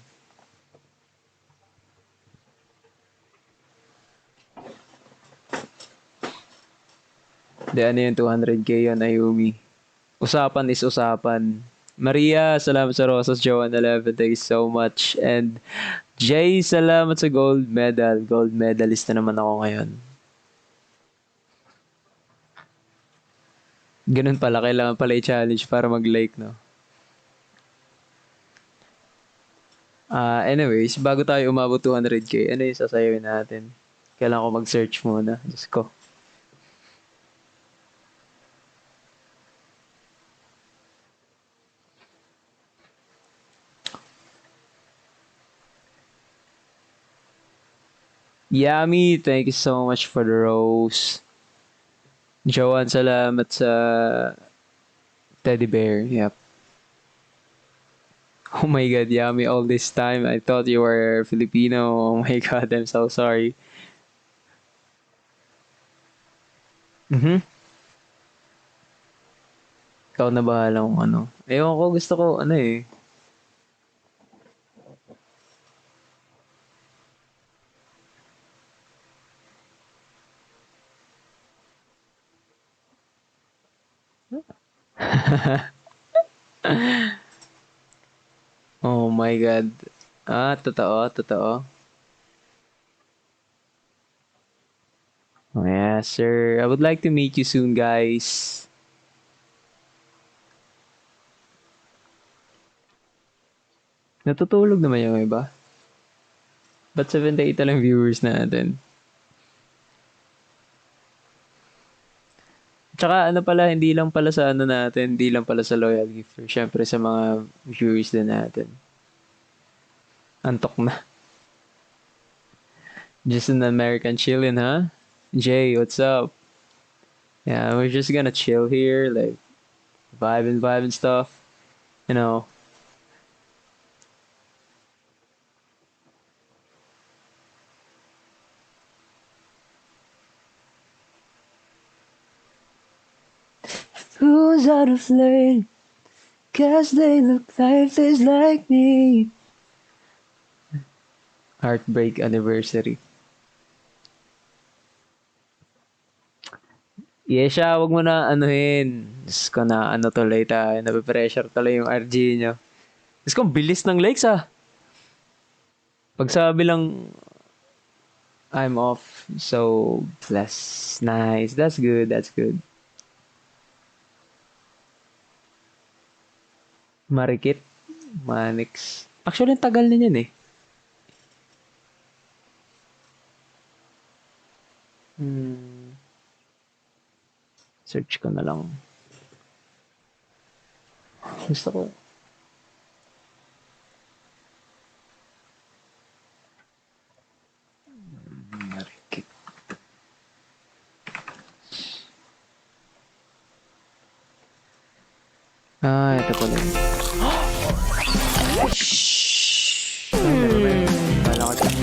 Di, ano yung 200K yun, Ayumi? Usapan is usapan. Maria, salamat sa Rosas. Joan 11, thank you so much. And Jay, salamat sa gold medal. Gold medalist na naman ako ngayon. Ganun pala, kailangan pala i-challenge para mag-like, no? Anyways, bago tayo umabot 200K, ano yung sasayawin natin? Kailangan ko mag-search muna. Diyos ko. Yummy, thank you so much for the rose. Joanne, salamat sa teddy bear. Yep. Oh my god, Yami, all this time I thought you were Filipino. Oh my god, I'm so sorry. Mhm. Ikaw na bahala kung ano. Ewan ko, gusto ko ano eh. Oh my god. Ah, totoo, totoo. Oh, yeah, sir. I would like to meet you soon, guys. Natutulog naman yung iba. Ba't 78 na lang viewers natin? Tsaka ano pala, hindi lang pala sa ano natin, hindi lang pala sa loyal gifter. Siyempre sa mga viewers din natin. Antok na. Just an American chillin', huh? Jay, what's up? Yeah, we're just gonna chill here, like vibe and stuff. You know. Who's out of lane? Cause they look lifeless like me. Heartbreak anniversary. Yesha, wag mo na anuhin. Diyos ko na ano tuloy tayo. Nape-pressure tuloy yung RG nyo. Diyos ko, ang bilis ng likes ah. Pagsabi lang, I'm off. So, bless. Nice. That's good. That's good. Marikit. Manix. Actually, ang tagal na yan eh. Hmm. Search ko na lang. Gusto ko. Marikit. Ah, ito pala yun. Kala ko dyan.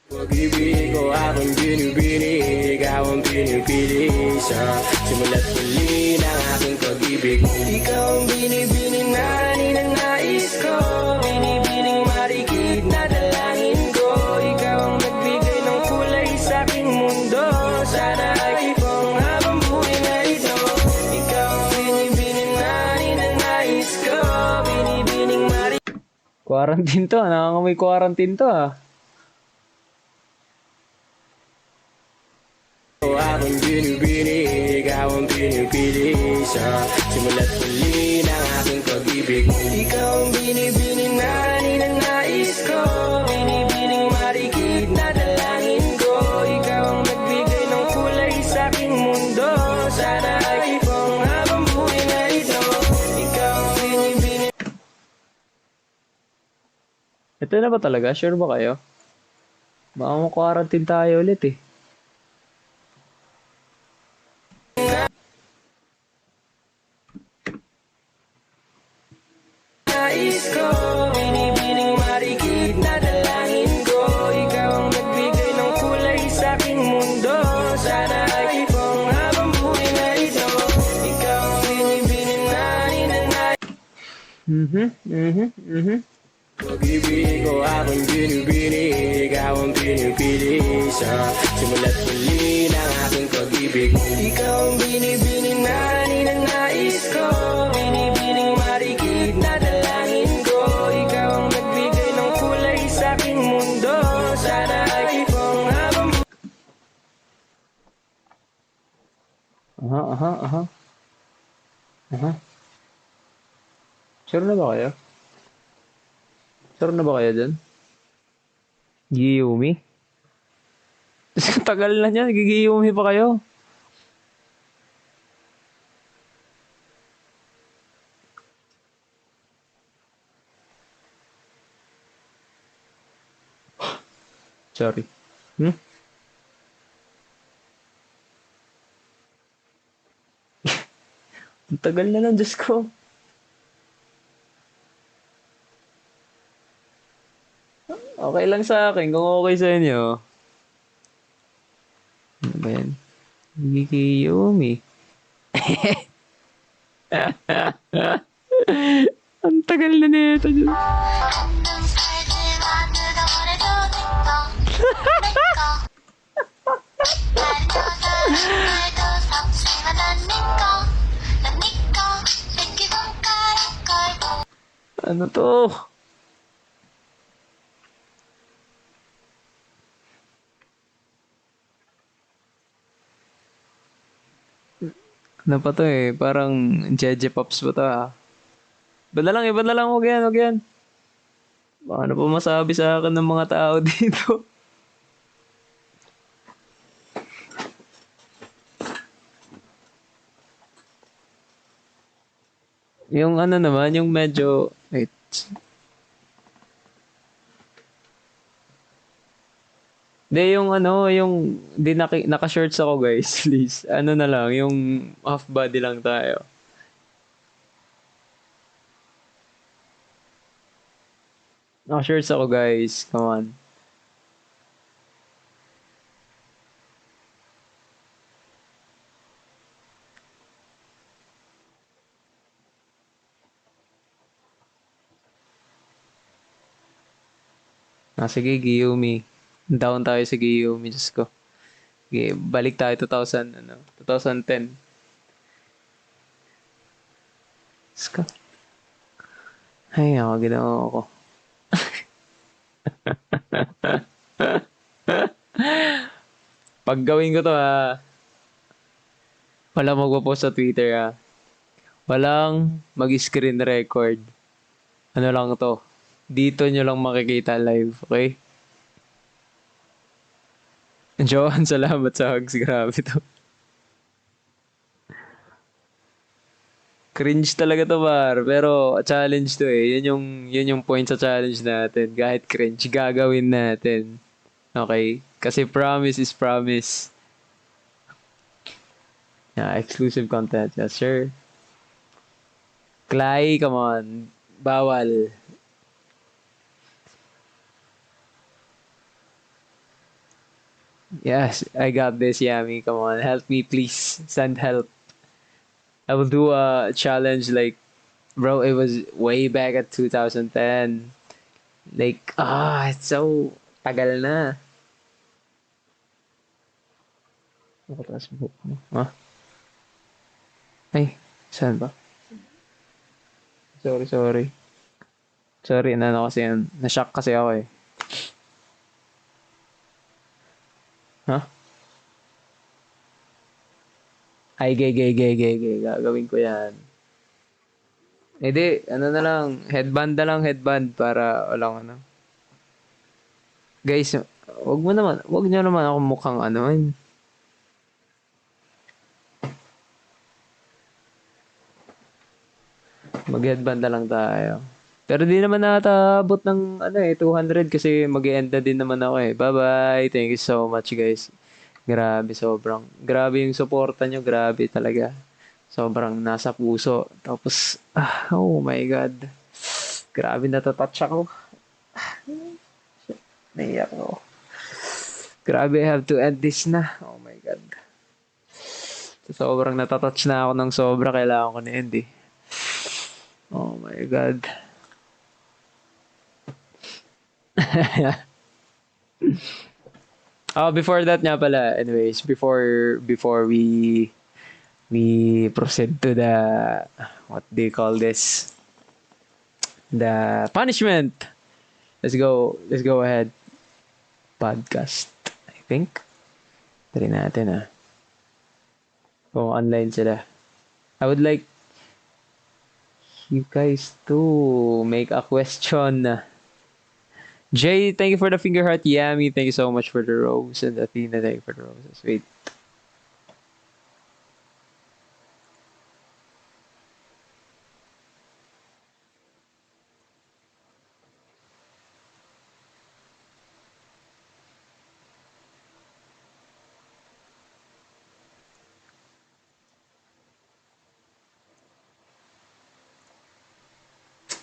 Pag-ibig ko akong binibini, ikaw ang pinipili sa simula't huli ng aking pag-ibig. Ikaw ang binibini na ninanais ko, binibining marikit na dalangin ko. Ikaw ang nagbigay ng kulay sa aking mundo, sana ay kung habang buhay na ito. Ikaw ang binibini na ninanais ko, binibining marikit. Quarantine to. Nakakamoy quarantine to ah. Akong binibini, ikaw ang pinipili sa simula't huli ng aking pag-ibig. Ikaw ang binibini na ninanais ko, binibining marikit na dalangin ko. Ikaw ang nagbigay ng kulay sa aking mundo, sana ay kung habang buhay na ito. Ikaw ang binibini. Ito na ba talaga? Sure ba kayo? Baka mo-quarantine tayo ulit eh. Nais ko, binibining marikit na dalangin ko. Ikaw ang nagbigay ng kulay sa aking mundo, sana ay kung habang buhay na ito. Ikaw ang binibining na ninanais. Pag-ibig ko akong binibini, ikaw ang pinipili sa simula't huli ng aking pag-ibig. Ikaw ang binibini na ninanais ko, binibining marikit na dalangin ko. Ikaw ang nagbigay ng kulay sa aking mundo, sana ay kung habang Aha. Aha. Sure na ba kayo? Sure na ba kayo dyan? Giyumi? Tagal na niya, gigiyumi pa kayo. Sorry. Ang tagal na lang, Diyos ko. Okay lang sa akin, kung okay sa inyo. Ano ba yan? Yumi. Ang tagal na nito, Diyos. Ano to? Ano pa to eh? Parang Jeje Pops pa to ah. Iba na lang, huwag yan, huwag yan. Ano pa masabi sa akin ng mga tao dito? Yung ano naman, yung medyo... Wait. Hindi, yung ano, yung... Di naka-shorts ako guys, please. Ano na lang, yung half body lang tayo. Naka-shorts ako guys, come on. Sige, Giyumi. Down tayo sa Giyumi, Diyos ko. Okay, balik tayo 2010. Diyos ko. Ay, ako, ginawa ko. Pag gawin ko to ha, walang magpo-post sa Twitter ha. Walang mag-screen record. Ano lang to. Dito nyo lang makikita live, okay? Johan, salamat sa hugs. Grabe to. Cringe talaga to, par. Pero challenge to eh. Yun yung point sa challenge natin. Kahit cringe, gagawin natin. Okay? Kasi promise is promise. Yeah, exclusive content. Yes, sir. Clay, come on. Bawal. Yes, I got this, Yami. Come on, help me, please. Send help. I will do a challenge like, bro, it was way back at 2010. Like, it's so tagal na. Nakatas book mo. Ay, saan ba? Sorry. Sorry, kasi na-shock kasi ako eh. Huh? Ay, gay. Gagawin ko yan. Hindi, ano na lang, headband para walang ano. Guys, wag nyo naman ako mukhang ano. Mag-headband na lang tayo. Pero di naman nataabot ng 200 kasi mag-end na din naman ako eh. Bye-bye. Thank you so much guys. Grabe, sobrang. Grabe yung suporta nyo. Grabe talaga. Sobrang nasa puso. Tapos, oh my God. Grabe natatouch ako. Naiyak ako. Grabe, I have to end this na. Oh my God. Sobrang natatouch na ako ng sobra. Kailangan ko na end eh. Oh my God. Before that nga pala, anyways, before we proceed to the what do you call this? The punishment. Let's go ahead. Podcast, I think. Try natin kung online sila. I would like you guys to make a question. Jay, thank you for the finger heart. Yami, thank you so much for the rose. And Athena, thank you for the roses. Wait.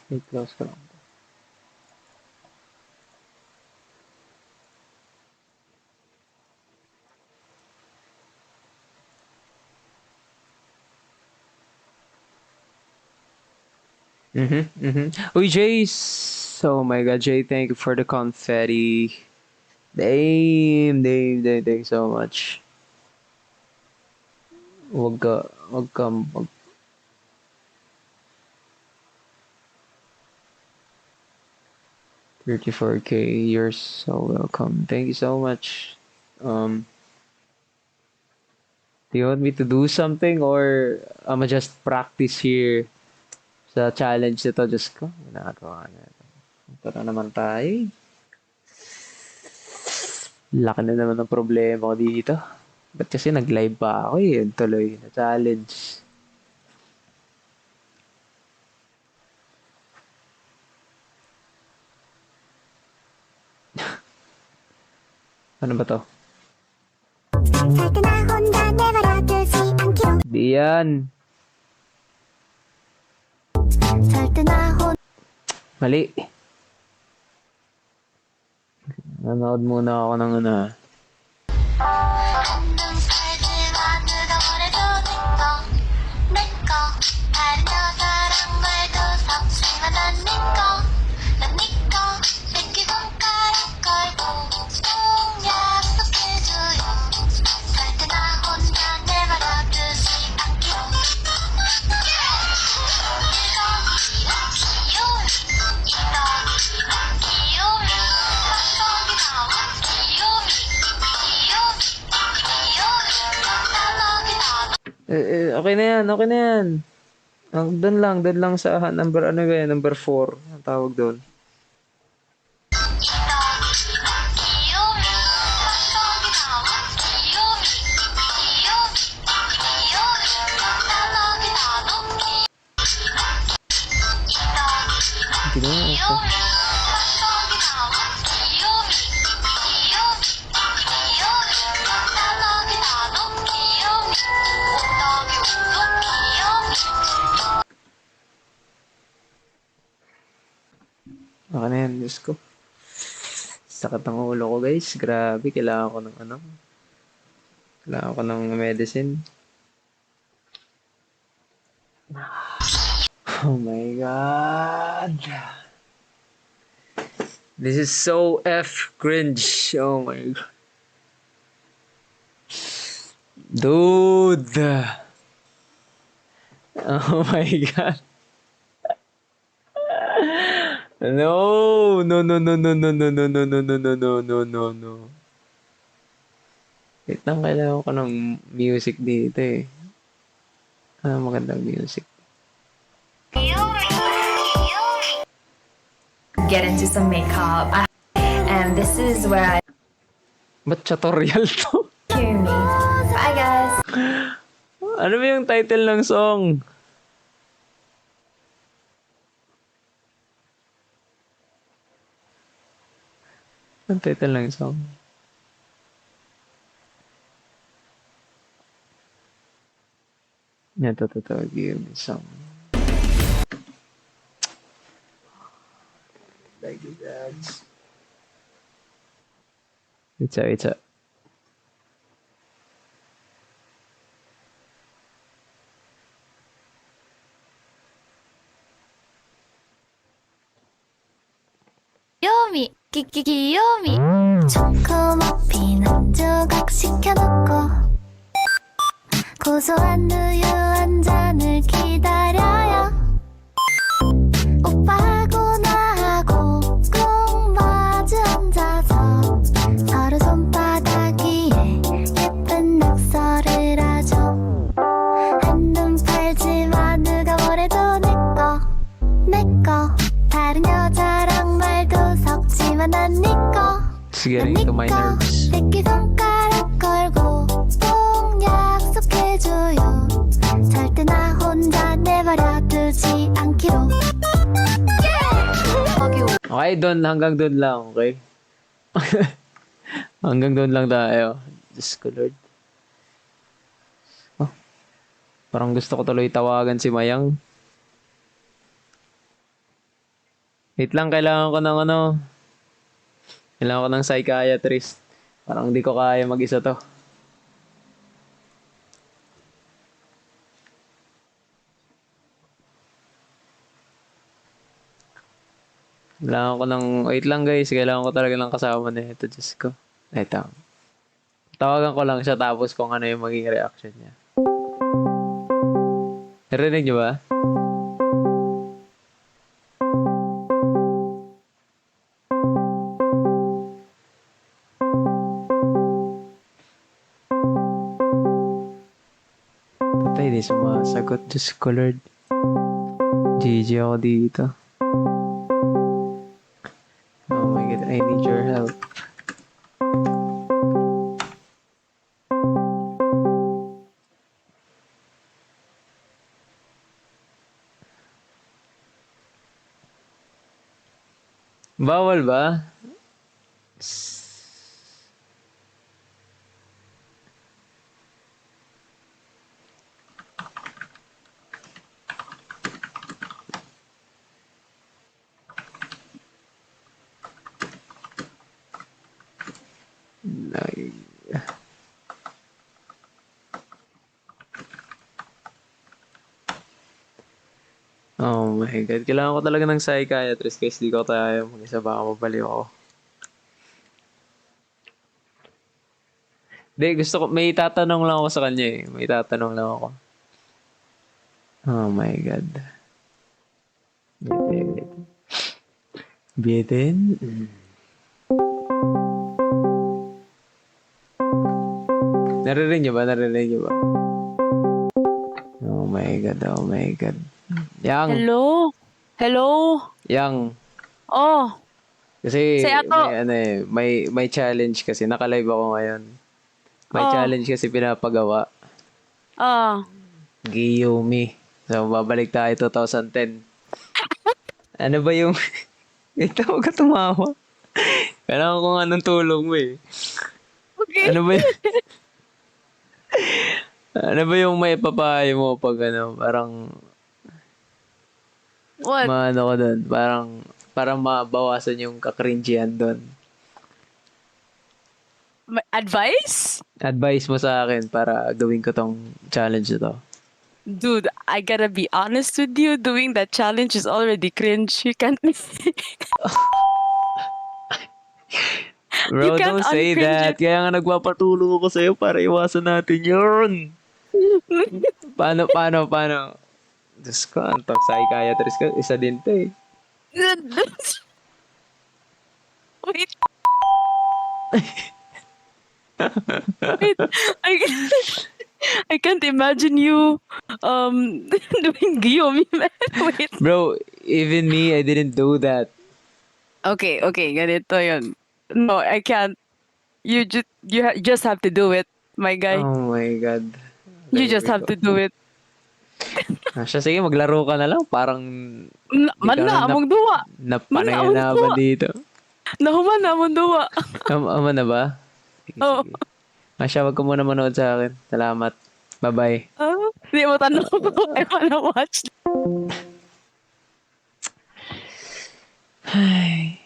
Wait, close ko lang. Uy, Jace! Oh my god, Jay, thank you for the confetti. Damn, thank you so much. Wag ka, 34K, you're so welcome. Thank you so much. Do you want me to do something or I'ma just practice here sa challenge nito? Diyos ko, ginagawa na. Tara naman tayo. Laki na naman ng problema ko dito. Ba't kasi nag-live pa ako eh. Tuloy na challenge. Ano ba to? Di yan. Mali. Nanood muna ako ng ano. Okay na yan, okay na yan. Doon lang sa number, ano ba yan, number 4, ang tawag doon. Hindi na yan, okay. Okay na yan, Diyos ko. Sakit ng ulo ko, guys. Grabe, kailangan ko ng ano. Kailangan ko ng medicine. Oh my God. This is so F cringe. Oh my God. Dude. Oh my God. No, no, no, no, no, no, no, no, no, no, no, no, no, no, no, no. Wait lang, kailangan ko ng music dito eh. Magandang music. Get into some makeup, and this is where I Ba't tutorial to? hear me. Bye, guys. Ano ba yung title ng song? Ang title ng song? Yan, to. Give me some. Like that. It's a. 귀요미 귀요미 초코머핀 한 조각 시켜놓고 고소한 우유 한 잔을 기다려요. 오빠하고 나하고 꼭 마주 앉아서 서로 손바닥 위에 예쁜 낙서를 하죠. 한눈 팔지마 누가 뭐래도 내꺼 다른 여자랑 말도 섞지만 난 니꺼 It's getting to my nerves. 새끼손가락 걸고 꼭 약속해줘요. 절대 나 혼자 내버려두지 않기로. Okay, hanggang doon lang, okay? Hanggang doon lang tayo. Diyos ko, Lord. Oh, parang gusto ko tuloy tawagan si Mayang. Wait lang, kailangan ko ng ano. Kailangan ko ng psychiatrist. Parang hindi ko kaya mag-isa to. Kailangan ko ng... Wait lang guys, kailangan ko talaga ng kasama na ito. Diyos ko. Ito. Tawagan ko lang siya tapos kung ano yung magiging reaction niya. Narinig niyo ba? Patay, di sumasagot. Diyos ko, Lord. GG ako dito. Oh my God, I need your help. Bawal ba? Like, oh my God. Kailangan ko talaga ng psychiatrist kasi di ko tayo mag-isa baka mabaliw ako. Hindi, gusto ko, may tatanong lang ako sa kanya eh. May tatanong lang ako. Oh my God. Bitin. Bitin? Narinig niyo ba? Narinig niyo ba? Oh my God, oh my God. Yang, Hello? Hello? yang. Oh, Kasi say ato. may ano eh, may challenge kasi naka-live ako ngayon. May Oh. challenge kasi pinapagawa. Ah, Giyumi. So babalik tayo 2010. Ano ba yung ito ka tumawa? Kailangan ko nga ng tulong mo eh. okay. Ano ba yung ano ba yung may papayo mo pag ano, parang What? maano ko doon, parang mabawasan yung kakringihan doon. Advice? Advice mo sa akin para gawin ko tong challenge na to. Dude, I gotta be honest with you. Doing that challenge is already cringe. You can't. Bro, can't don't say uncringe that. Kaya nga nagpapatulong ako sa'yo para iwasan natin yun. Paano? Diyos ko, antok psychiatrist ka. Isa din to eh. Wait. Wait. I can't imagine you doing Guillaume, man. Wait. Bro, even me, I didn't do that. Okay, ganito yun. No, I can't. You just have to do it, my guy. Oh my God. You just have to do it. Siya, sige, maglaro ka na lang. Parang Man na, na- among duwa. napanay Man, na ako ba to. dito? Nahuman na, among duwa. Ama na ba? Sige, Oo. sige. Asya, wag ka muna manood sa akin. Salamat. Bye-bye. Hindi mo tanong. I wanna watch. Ay.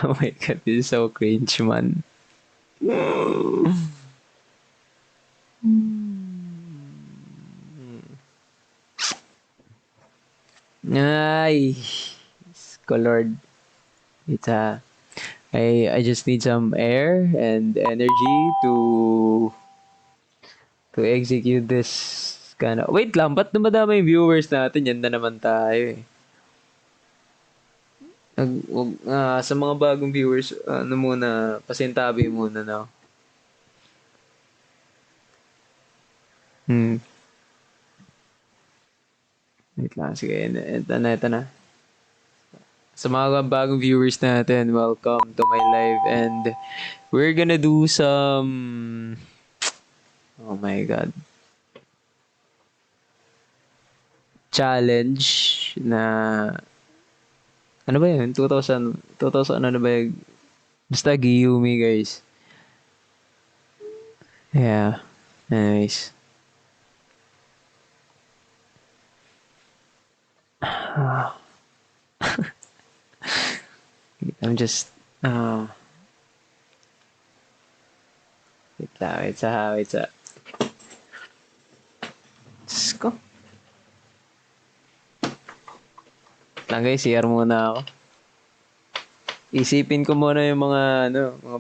Oh my God, this is so cringe, man. Ay, Lord. It's I just need some air and energy to execute this kind of... Wait lang, ba't dumadami yung viewers natin? Yan na naman tayo eh. Sa mga bagong viewers, ano muna, pasintabi muna na. Wait lang, sige, ito na. Sa mga bagong viewers natin, welcome to my live and we're gonna do some... Oh my God. Challenge na... Ano ba yun? 2000 ano ba yun? Basta Giyumi, guys. Yeah. Anyways. I'm just, wait lang, wait sa. Diyos ko. Lang guys, CR muna ako. Isipin ko muna yung mga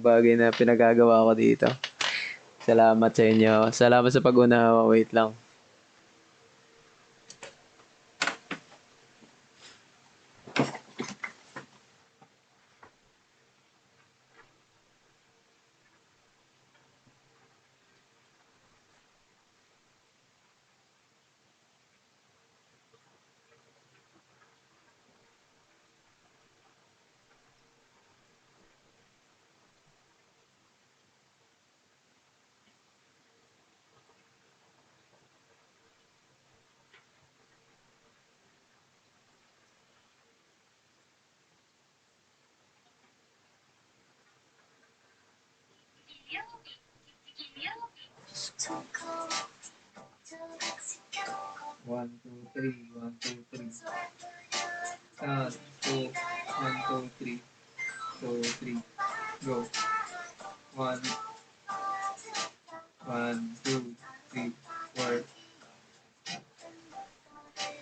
bagay na pinagagawa ko dito. Salamat sa inyo. Salamat sa pag-unawa. Wait lang. One, two, three. 1, 2, 3. 2, 3. Go. 1, 2, 3, 4.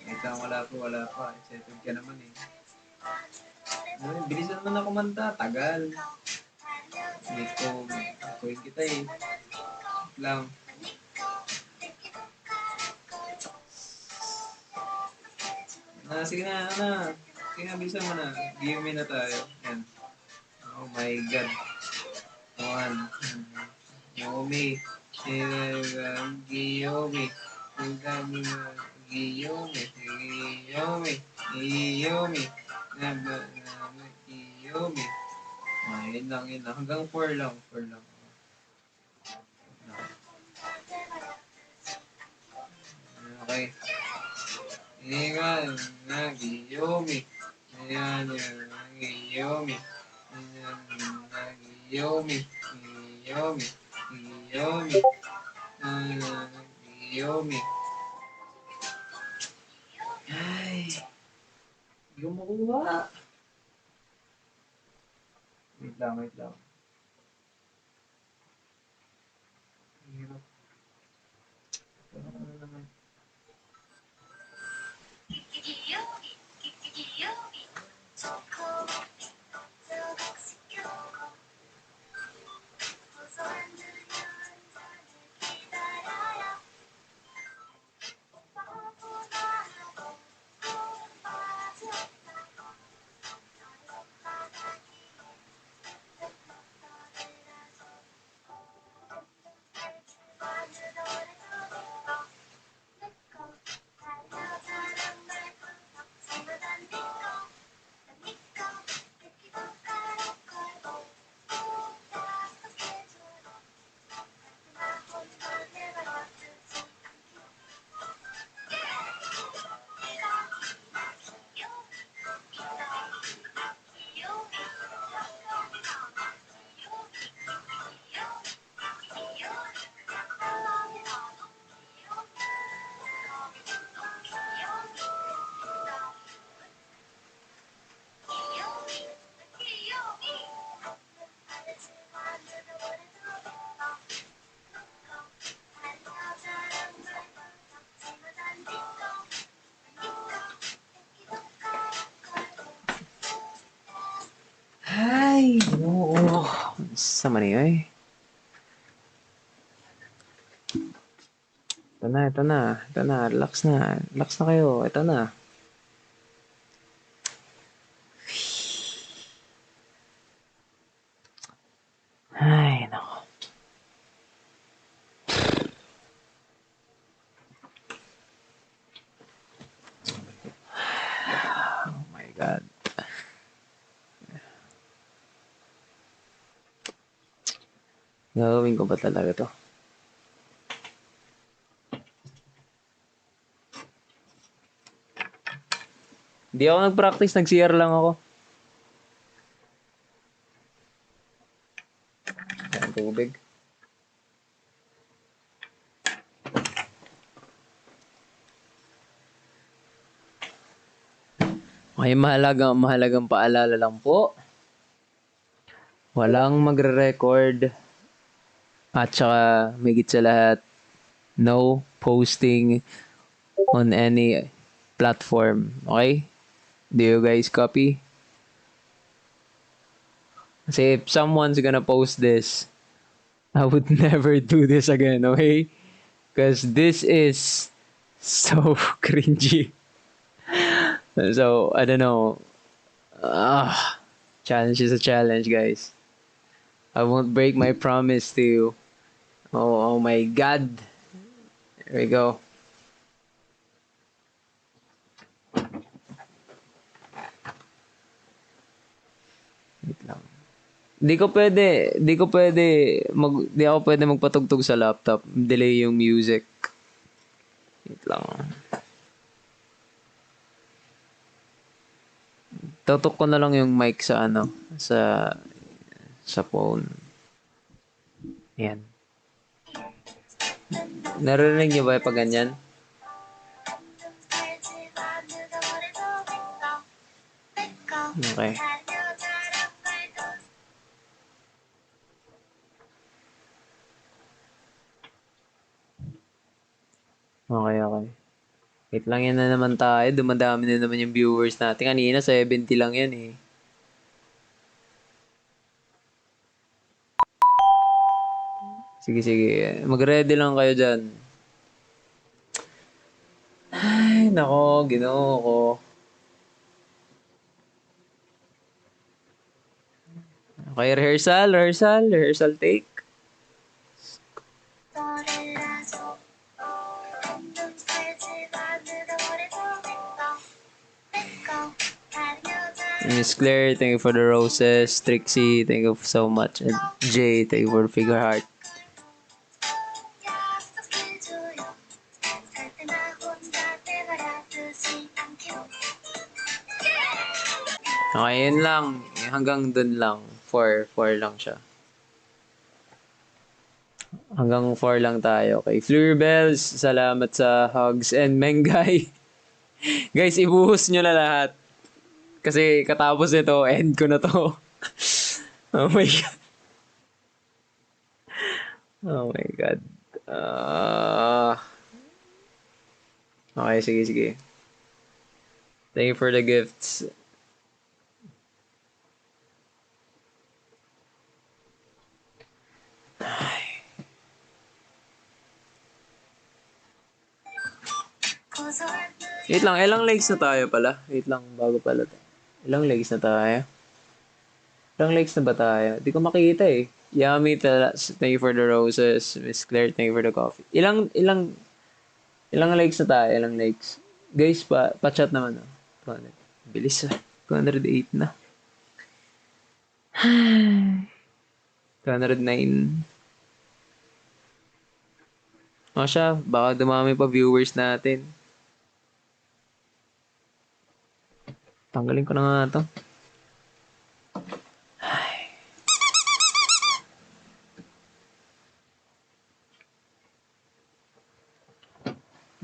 Ito, wala pa. Settled ka naman eh. Bilisan naman ako kumanta. Tagal. Kuhin kita eh. Wait lang. Sige na. Sige na, bilisan mo na. Give me na tayo. Yan. Oh my God. 1. Yomi. Giyomi. Giyomi. Giyomi. Yun lang. Hanggang 4 lang. Okay. Giyomi. Giyomi. Giyomi. Ay, hindi ko makuha. Wait lang. Hirap. Ano naman? Ay, oo. Sama niyo eh. Ito na. Relax na kayo. Ito na. Ay, nako. Oh my God. Gagawin ko ba talaga to? Hindi ako nag-practice, nag-CR lang ako. Ang tubig. Okay, mahalagang paalala lang po. Walang magre-record at saka may sa lahat, no posting on any platform. Okay? Do you guys copy? Kasi if someone's gonna post this, I would never do this again, okay? Because this is so cringy. So, I don't know. Challenge is a challenge, guys. I won't break my promise to you. Oh my God. Here we go. Wait lang. Di ako pwede magpatugtog sa laptop. Delay yung music. Wait lang. Tutok ko na lang yung mic sa sa phone. Yan. Narinig niyo ba pag ganyan? Okay. Okay. Wait lang, yan na naman tayo. Dumadami na naman yung viewers natin. Kanina 70 lang yan eh. Sige. Mag-ready lang kayo dyan. Ay, nako, ginoo ko. Okay, rehearsal take. Miss Claire, thank you for the roses. Trixie, thank you so much. And Jay, thank you for the figure heart. Okay, yun lang. Hanggang dun lang. 4 lang siya. Hanggang 4 lang tayo. Okay, Fleur Bells, salamat sa hugs. And Mengay. Guys, ibuhos nyo na lahat. Kasi katapos ito, end ko na to. Oh my God. Oh my God. Okay, sige. Thank you for the gifts. Wait lang, ilang legs na tayo pala? Wait lang, bago pala. Ilang legs na tayo? Ilang legs na ba tayo? Di ko makita eh. Yummy, thank you for the roses. Miss Claire, thank you for the coffee. Ilang legs na tayo? Ilang legs? Guys, pa-chat naman. 200. Bilis ah. 208 na. 209. O siya, baka dumami pa viewers natin. Tanggalin ko na nga ito.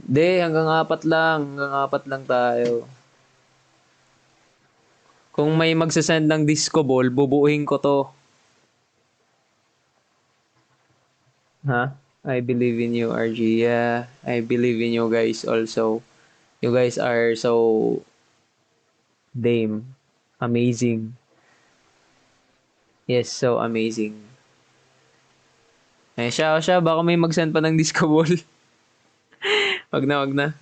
Hindi, hanggang 4 lang. Hanggang 4 lang tayo. Kung may magsasend ng disco ball, bubuuhin ko to. Ha? I believe in you, RG. Yeah, I believe in you guys also. You guys are so damn amazing. Yes, so amazing. Eh, siya, baka may mag-send pa ng disco ball. Wag na.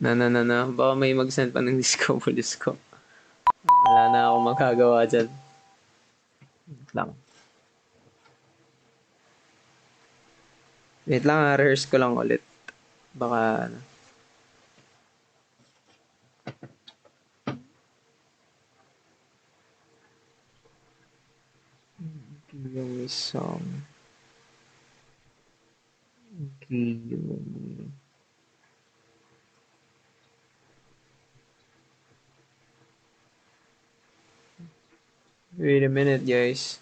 Na. Baka may mag-send pa ng disco ball, disco. Wala na akong magagawa dyan. Wait lang, rehearse ko lang ulit. Baka, ano. Yung song. Yung... Wait a minute, guys.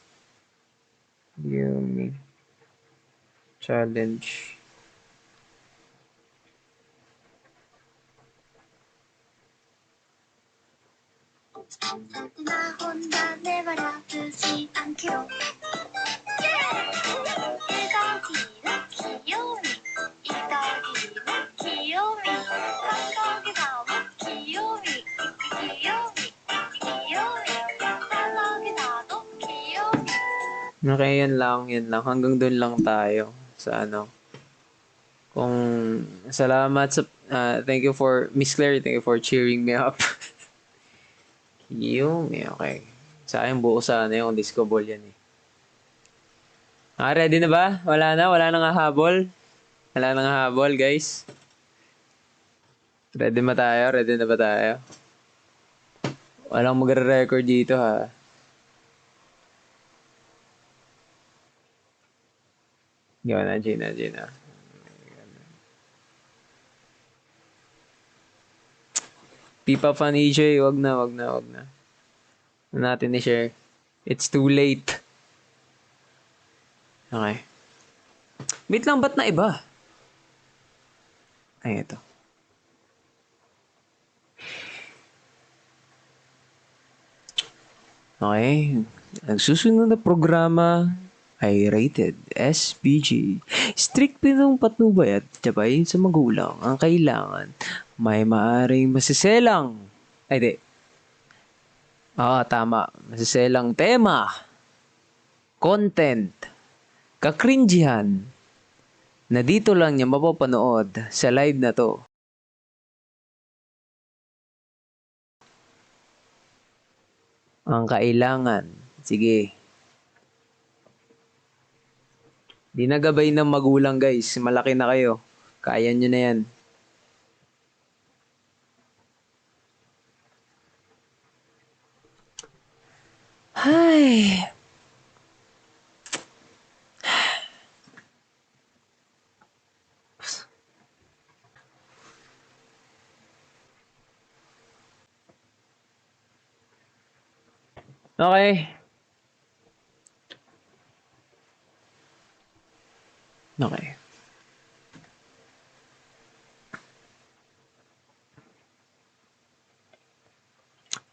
Yung challenge. 나 혼자 내버려두지 않기로 일거기는 귀요미 이거기는 귀요미 깍깍이 나면 귀요미 귀요미 귀요미 딸랑이 나도 귀요미. Okay, yan lang. Hanggang doon lang tayo sa ano. Kung salamat sa thank you for Miss Claire, thank you for cheering me up. Yumi, okay. Sayang buo sana yung disco ball yan eh. Ready na ba? Wala na? Wala nang hahabol? Wala nang hahabol, guys? Ready ba tayo? Ready na ba tayo? Walang magre-record dito ha. Gawin na, Gina. Pipa fan EJ, wag na. Wag natin i-share. It's too late. Okay. Wait lang, ba't na iba? Ay, ito. Okay. Ang susunod na programa ay rated SPG. Strict pinong patnubay at tiyabay sa magulang ang kailangan. May maaring masiselang. Ay, di. Tama. Masiselang tema. Content. Kakrinjihan. Na dito lang niya mapapanood sa live na to. Ang kailangan. Sige. Di na gabay ng magulang, guys. Malaki na kayo. Kaya nyo na yan. Ay. Okay. Okay.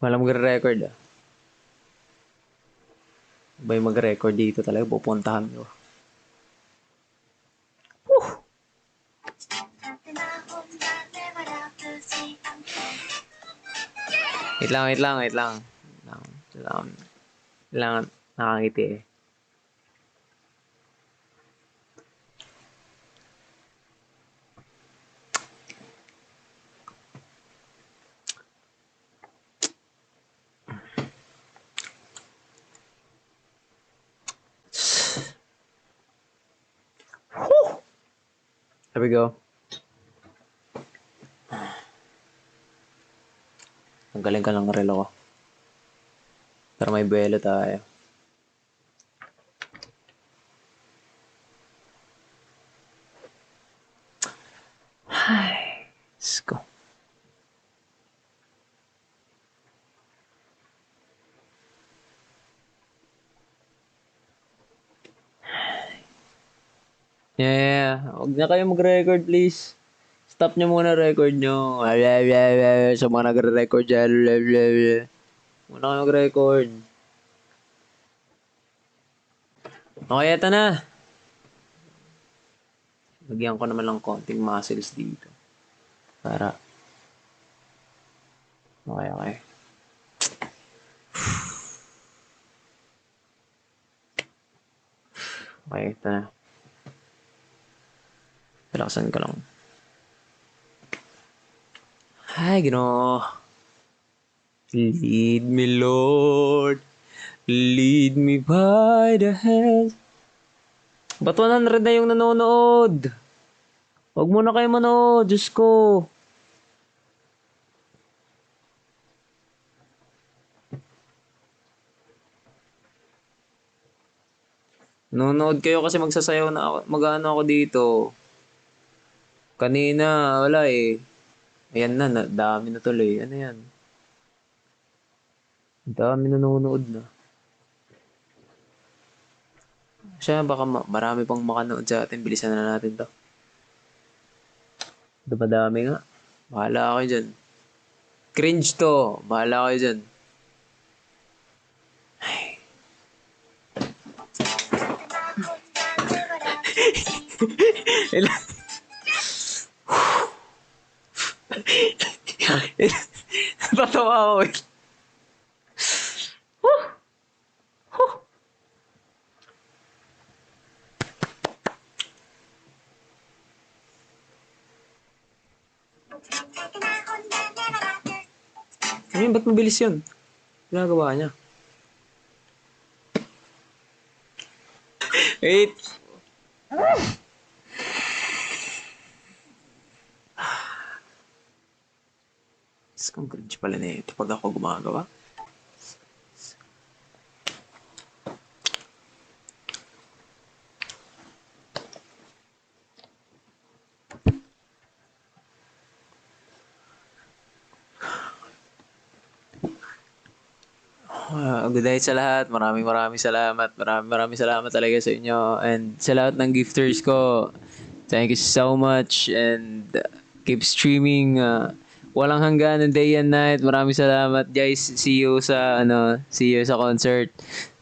Walang magre-record ah. Ba yung mag-record dito talaga, pupuntahan ko. Wait lang. Kailangan nakangiti eh. There we go. Ang galing ka ng relo ko. Pero may buwelo tayo. Ay, let's go. Yeah. Huwag na kayo mag-record, please. Stop nyo muna record nyo. Sa mga nagre-record dyan. Muna kayo mag-record. Okay, eto na. Lagyan ko naman lang konting muscles dito. Para. Okay. Okay, ito na. Relaxan ka lang. Ay, Ginoo. Lead me, Lord. Lead me by the hand. Ba't 100 na yung nanonood? Huwag muna kayo manood. Diyos ko. Nanonood kayo kasi magsasayaw na ako. Mag-ano ako dito. Kanina, wala eh. Ayan na, dami na tuloy. Ano yan? Dami nanonood na. Siya, baka marami pang makanood sa atin. Bilisan na natin to. Madami nga. Bahala kayo dyan. Cringe to. Bahala kayo dyan. Patawa ako eh. Ano yun? Ba't mabilis yun? Ginagawa niya. Wait. Ang cringe pala na ito pag ako gumagawa. Good night sa lahat. Maraming salamat. Maraming salamat talaga sa inyo. And sa lahat ng gifters ko, thank you so much. And keep streaming. Walang hanggan day and night. Maraming salamat guys. See you sa concert.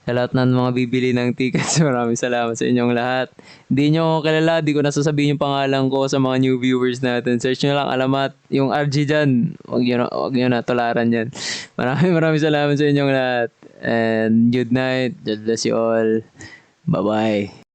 Sa lahat ng mga bibili ng tickets, maraming salamat sa inyong lahat. Hindi nyo ako kilala, di ko nasasabihin yung pangalan ko sa mga new viewers natin. Search nyo lang alamat, yung RG dyan. Huwag nyo na tularan yan. Maraming salamat sa inyong lahat. And good night. God bless you all. Bye-bye.